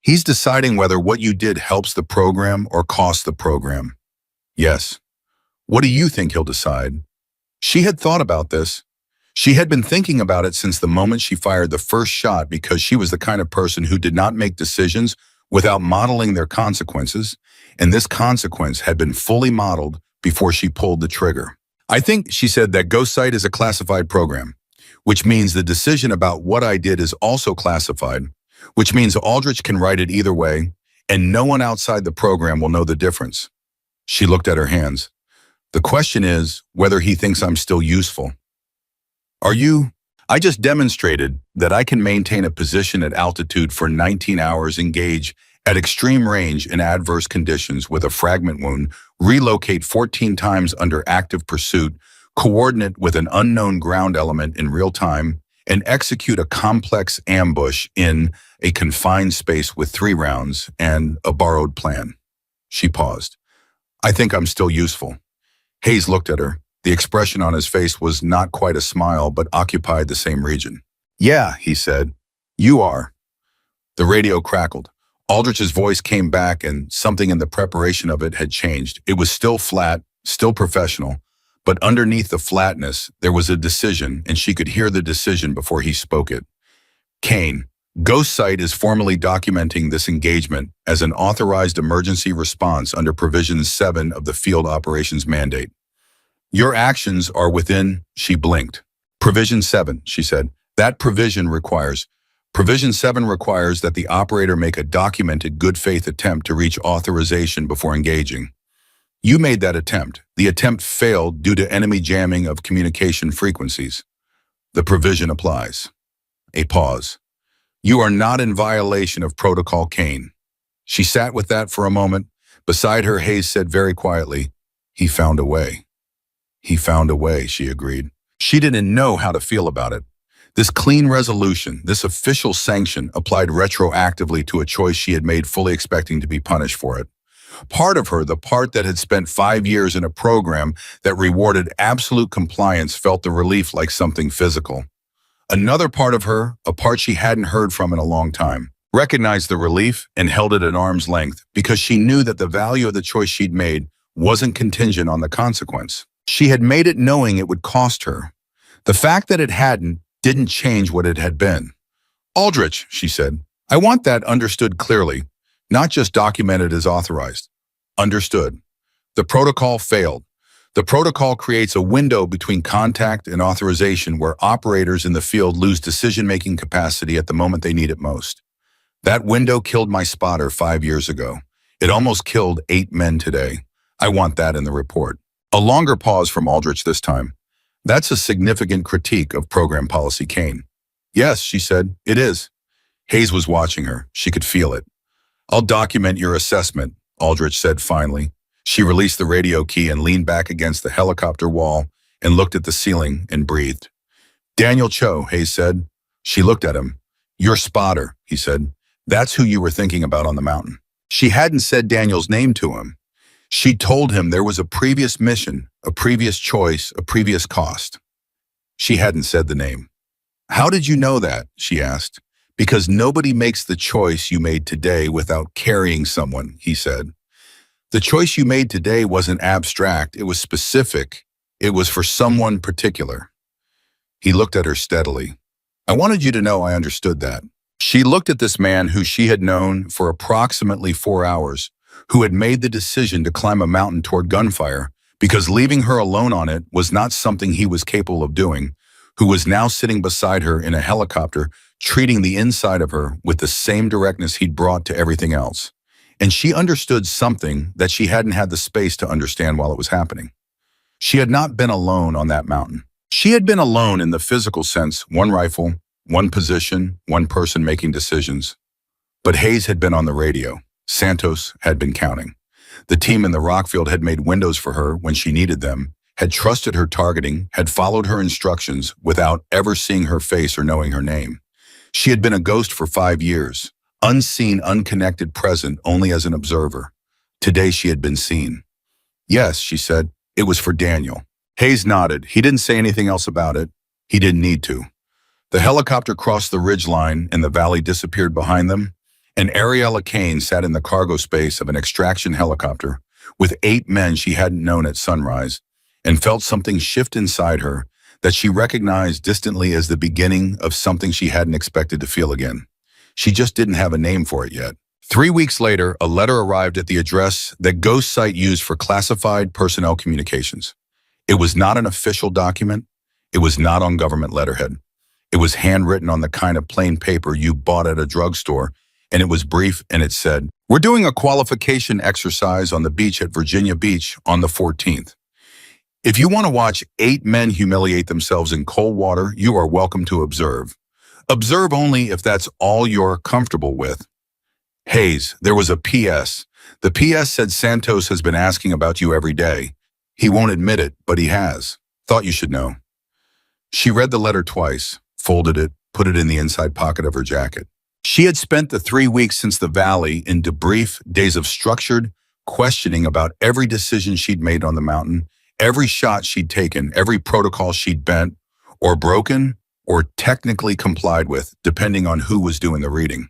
He's deciding whether what you did helps the program or costs the program. Yes. What do you think he'll decide? She had thought about this. She had been thinking about it since the moment she fired the first shot because she was the kind of person who did not make decisions without modeling their consequences, and this consequence had been fully modeled before she pulled the trigger. I think, she said, that Ghost Site is a classified program, which means the decision about what I did is also classified, which means Aldrich can write it either way, and no one outside the program will know the difference. She looked at her hands. The question is whether he thinks I'm still useful. Are you? I just demonstrated that I can maintain a position at altitude for 19 hours, engage at extreme range in adverse conditions with a fragment wound, relocate 14 times under active pursuit, coordinate with an unknown ground element in real time, and execute a complex ambush in a confined space with 3 rounds and a borrowed plan. She paused. I think I'm still useful. Hayes looked at her. The expression on his face was not quite a smile, but occupied the same region. Yeah, he said. You are. The radio crackled. Aldrich's voice came back, and something in the preparation of it had changed. It was still flat, still professional, but underneath the flatness, there was a decision, and she could hear the decision before he spoke it. Kane, Ghost Site is formally documenting this engagement as an authorized emergency response under Provision 7 of the Field Operations Mandate. Your actions are within, she blinked. Provision 7, she said. Provision 7 requires that the operator make a documented good faith attempt to reach authorization before engaging. You made that attempt. The attempt failed due to enemy jamming of communication frequencies. The provision applies. A pause. You are not in violation of Protocol Kane. She sat with that for a moment. Beside her, Hayes said very quietly, he found a way. He found a way, she agreed. She didn't know how to feel about it. This clean resolution, this official sanction, applied retroactively to a choice she had made, fully expecting to be punished for it. Part of her, the part that had spent 5 years in a program that rewarded absolute compliance, felt the relief like something physical. Another part of her, a part she hadn't heard from in a long time, recognized the relief and held it at arm's length because she knew that the value of the choice she'd made wasn't contingent on the consequence. She had made it knowing it would cost her. The fact that it hadn't didn't change what it had been. Aldrich, she said, I want that understood clearly, not just documented as authorized. Understood. The protocol failed. The protocol creates a window between contact and authorization where operators in the field lose decision-making capacity at the moment they need it most. That window killed my spotter 5 years ago. It almost killed 8 men today. I want that in the report. A longer pause from Aldrich this time. That's a significant critique of program policy, Kane. Yes, she said, it is. Hayes was watching her. She could feel it. I'll document your assessment, Aldrich said finally. She released the radio key and leaned back against the helicopter wall and looked at the ceiling and breathed. Daniel Cho, Hayes said. She looked at him. Your spotter, he said. That's who you were thinking about on the mountain. She hadn't said Daniel's name to him. She told him there was a previous mission, a previous choice, a previous cost. She hadn't said the name. How did you know that? She asked. Because nobody makes the choice you made today without carrying someone, he said. The choice you made today wasn't abstract, it was specific. It was for someone particular. He looked at her steadily. I wanted you to know I understood that. She looked at this man who she had known for approximately 4 hours, who had made the decision to climb a mountain toward gunfire because leaving her alone on it was not something he was capable of doing, who was now sitting beside her in a helicopter, treating the inside of her with the same directness he'd brought to everything else. And she understood something that she hadn't had the space to understand while it was happening. She had not been alone on that mountain. She had been alone in the physical sense, one rifle, one position, one person making decisions. But Hayes had been on the radio. Santos had been counting. The team in the rockfield had made windows for her when she needed them, had trusted her targeting, had followed her instructions without ever seeing her face or knowing her name. She had been a ghost for 5 years, unseen, unconnected, present only as an observer. Today she had been seen. Yes, she said, it was for Daniel. Hayes nodded. He didn't say anything else about it. He didn't need to. The helicopter crossed the ridgeline and the valley disappeared behind them. And Ariella Kane sat in the cargo space of an extraction helicopter with 8 men she hadn't known at sunrise and felt something shift inside her that she recognized distantly as the beginning of something she hadn't expected to feel again. She just didn't have a name for it yet. 3 weeks later, a letter arrived at the address that Ghost Site used for classified personnel communications. It was not an official document. It was not on government letterhead. It was handwritten on the kind of plain paper you bought at a drugstore, and it was brief, and it said, "We're doing a qualification exercise on the beach at Virginia Beach on the 14th. If you want to watch 8 men humiliate themselves in cold water, you are welcome to observe. Observe only if that's all you're comfortable with." Hayes, there was a PS. The PS said Santos has been asking about you every day. He won't admit it, but he has. Thought you should know. She read the letter twice, folded it, put it in the inside pocket of her jacket. She had spent the 3 weeks since the valley in debrief, days of structured questioning about every decision she'd made on the mountain, every shot she'd taken, every protocol she'd bent, or broken, or technically complied with, depending on who was doing the reading.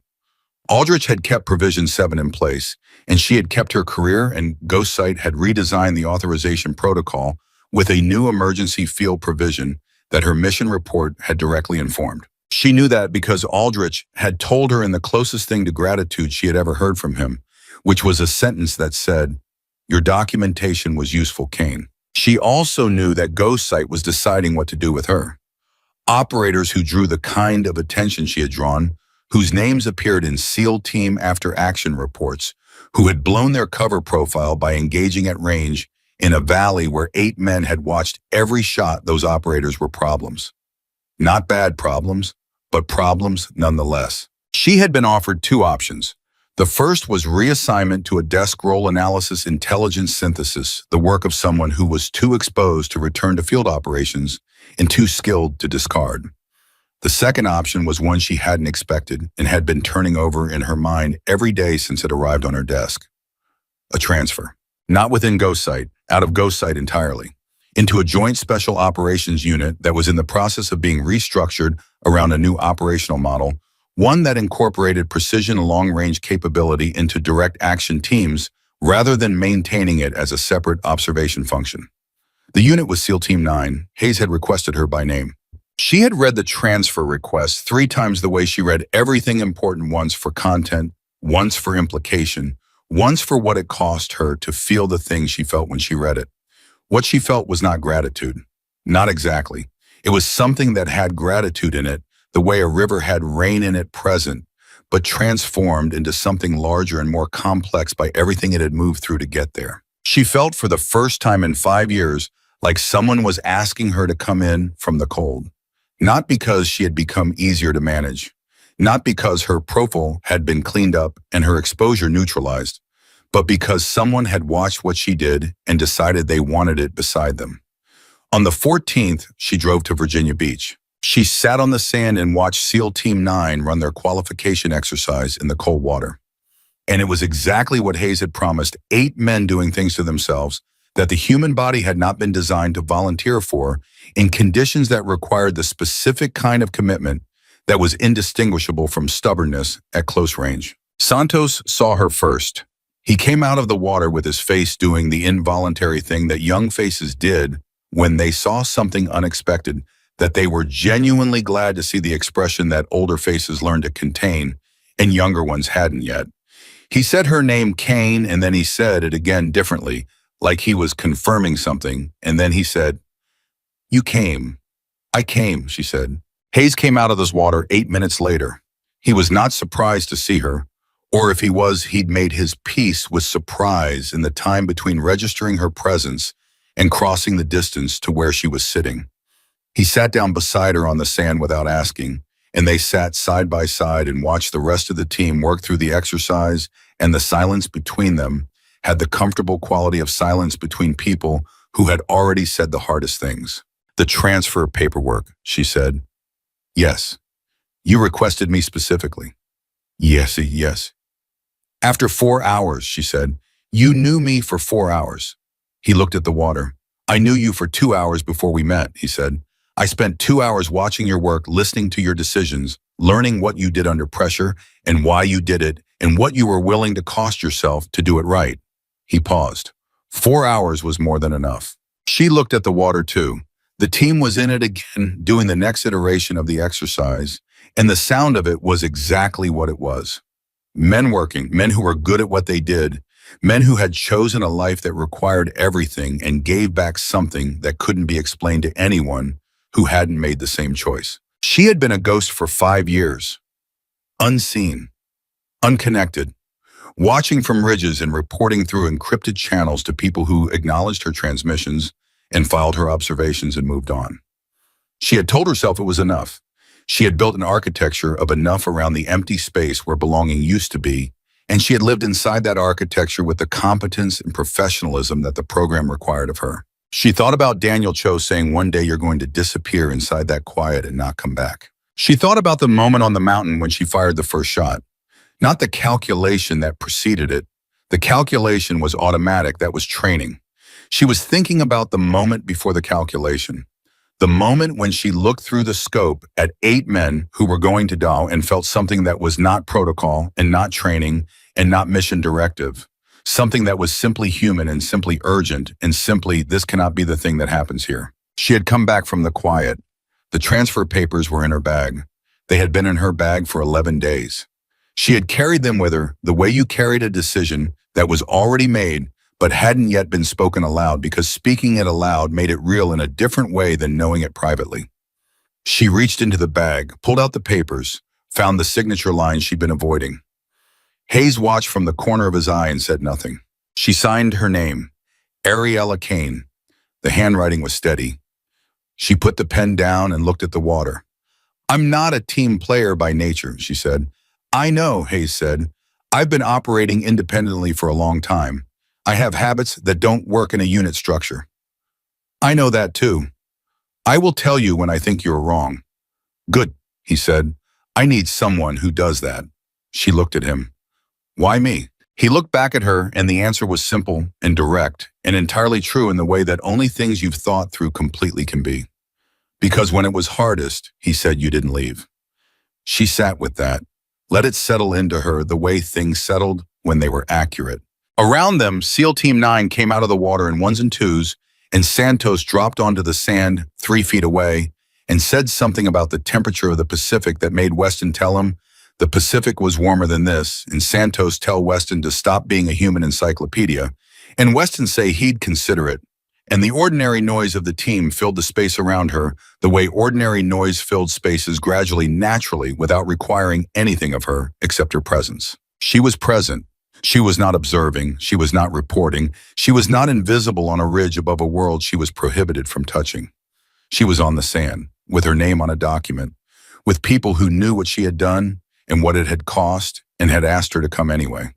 Aldrich had kept Provision 7 in place, and she had kept her career, and Ghost Sight had redesigned the authorization protocol with a new emergency field provision that her mission report had directly informed. She knew that because Aldrich had told her in the closest thing to gratitude she had ever heard from him, which was a sentence that said, "Your documentation was useful, Kane." She also knew that Ghost Sight was deciding what to do with her. Operators who drew the kind of attention she had drawn, whose names appeared in SEAL Team After Action reports, who had blown their cover profile by engaging at range in a valley where 8 men had watched every shot. Those operators were problems. Not bad problems, but problems nonetheless. She had been offered 2 options. The first was reassignment to a desk role analysis intelligence synthesis, the work of someone who was too exposed to return to field operations and too skilled to discard. The second option was one she hadn't expected and had been turning over in her mind every day since it arrived on her desk. A transfer. Not within Ghost Sight, out of Ghost Sight entirely, into a joint special operations unit that was in the process of being restructured around a new operational model, one that incorporated precision and long-range capability into direct action teams rather than maintaining it as a separate observation function. The unit was SEAL Team 9. Hayes had requested her by name. She had read the transfer request 3 times the way she read everything important, once for content, once for implication, once for what it cost her to feel the things she felt when she read it. What she felt was not gratitude. Not exactly. It was something that had gratitude in it, the way a river had rain in it present, but transformed into something larger and more complex by everything it had moved through to get there. She felt for the first time in 5 years like someone was asking her to come in from the cold. Not because she had become easier to manage, not because her profile had been cleaned up and her exposure neutralized, but because someone had watched what she did and decided they wanted it beside them. On the 14th, she drove to Virginia Beach. She sat on the sand and watched SEAL Team 9 run their qualification exercise in the cold water. And it was exactly what Hayes had promised, 8 men doing things to themselves that the human body had not been designed to volunteer for in conditions that required the specific kind of commitment that was indistinguishable from stubbornness at close range. Santos saw her first. He came out of the water with his face doing the involuntary thing that young faces did when they saw something unexpected, that they were genuinely glad to see the expression that older faces learned to contain and younger ones hadn't yet. He said her name, Kane, and then he said it again differently, like he was confirming something, and then he said, "You came." "I came," she said. Hayes came out of this water 8 minutes later. He was not surprised to see her, or if he was, he'd made his peace with surprise in the time between registering her presence and crossing the distance to where she was sitting. He sat down beside her on the sand without asking, and they sat side by side and watched the rest of the team work through the exercise, and the silence between them had the comfortable quality of silence between people who had already said the hardest things. "The transfer paperwork," she said. "Yes. You requested me specifically." Yes. "After 4 hours," she said. "You knew me for 4 hours." He looked at the water. "I knew you for 2 hours before we met," he said. "I spent 2 hours watching your work, listening to your decisions, learning what you did under pressure and why you did it and what you were willing to cost yourself to do it right." He paused. 4 hours was more than enough. She looked at the water too. The team was in it again, doing the next iteration of the exercise, and the sound of it was exactly what it was. Men working, men who were good at what they did, Men who had chosen a life that required everything and gave back something that couldn't be explained to anyone who hadn't made the same choice. She had been a ghost for 5 years, unseen, unconnected, watching from ridges and reporting through encrypted channels to people who acknowledged her transmissions and filed her observations and moved on. She had told herself it was enough. She had built an architecture of enough around the empty space where belonging used to be, and she had lived inside that architecture with the competence and professionalism that the program required of her. She thought about Daniel Cho saying one day you're going to disappear inside that quiet and not come back. She thought about the moment on the mountain when she fired the first shot. Not the calculation that preceded it. The calculation was automatic, that was training. She was thinking about the moment before the calculation. The moment when she looked through the scope at 8 men who were going to die and felt something that was not protocol and not training and not mission directive. Something that was simply human and simply urgent and simply, this cannot be the thing that happens here. She had come back from the quiet. The transfer papers were in her bag. They had been in her bag for 11 days. She had carried them with her the way you carried a decision that was already made but hadn't yet been spoken aloud, because speaking it aloud made it real in a different way than knowing it privately. She reached into the bag, pulled out the papers, found the signature line she'd been avoiding. Hayes watched from the corner of his eye and said nothing. She signed her name, Ariella Kane. The handwriting was steady. She put the pen down and looked at the water. I'm not a team player by nature, she said. I know, Hayes said. I've been operating independently for a long time. I have habits that don't work in a unit structure. I know that too. I will tell you when I think you're wrong. Good, he said. I need someone who does that. She looked at him. Why me? He looked back at her, and the answer was simple and direct and entirely true in the way that only things you've thought through completely can be. Because when it was hardest, he said, you didn't leave. She sat with that, let it settle into her the way things settled when they were accurate. Around them, SEAL Team 9 came out of the water in ones and twos, and Santos dropped onto the sand 3 feet away and said something about the temperature of the Pacific that made Weston tell him the Pacific was warmer than this, and Santos tell Weston to stop being a human encyclopedia, and Weston say he'd consider it. And the ordinary noise of the team filled the space around her the way ordinary noise filled spaces gradually, naturally, without requiring anything of her except her presence. She was present. She was not observing. She was not reporting. She was not invisible on a ridge above a world she was prohibited from touching. She was on the sand, with her name on a document, with people who knew what she had done and what it had cost and had asked her to come anyway.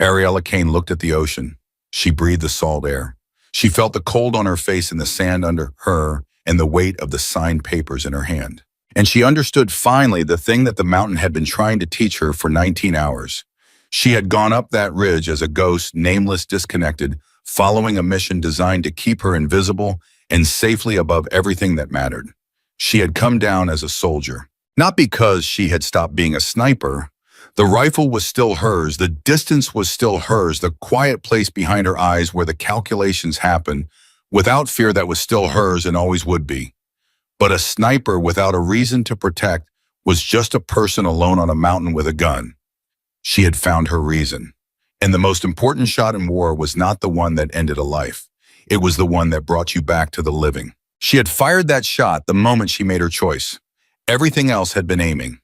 Ariella Kane looked at the ocean. She breathed the salt air. She felt the cold on her face and the sand under her and the weight of the signed papers in her hand. And she understood finally the thing that the mountain had been trying to teach her for 19 hours. She had gone up that ridge as a ghost, nameless, disconnected, following a mission designed to keep her invisible and safely above everything that mattered. She had come down as a soldier. Not because she had stopped being a sniper. The rifle was still hers, the distance was still hers, the quiet place behind her eyes where the calculations happen, without fear that was still hers and always would be. But a sniper without a reason to protect was just a person alone on a mountain with a gun. She had found her reason. And the most important shot in war was not the one that ended a life. It was the one that brought you back to the living. She had fired that shot the moment she made her choice. Everything else had been aiming.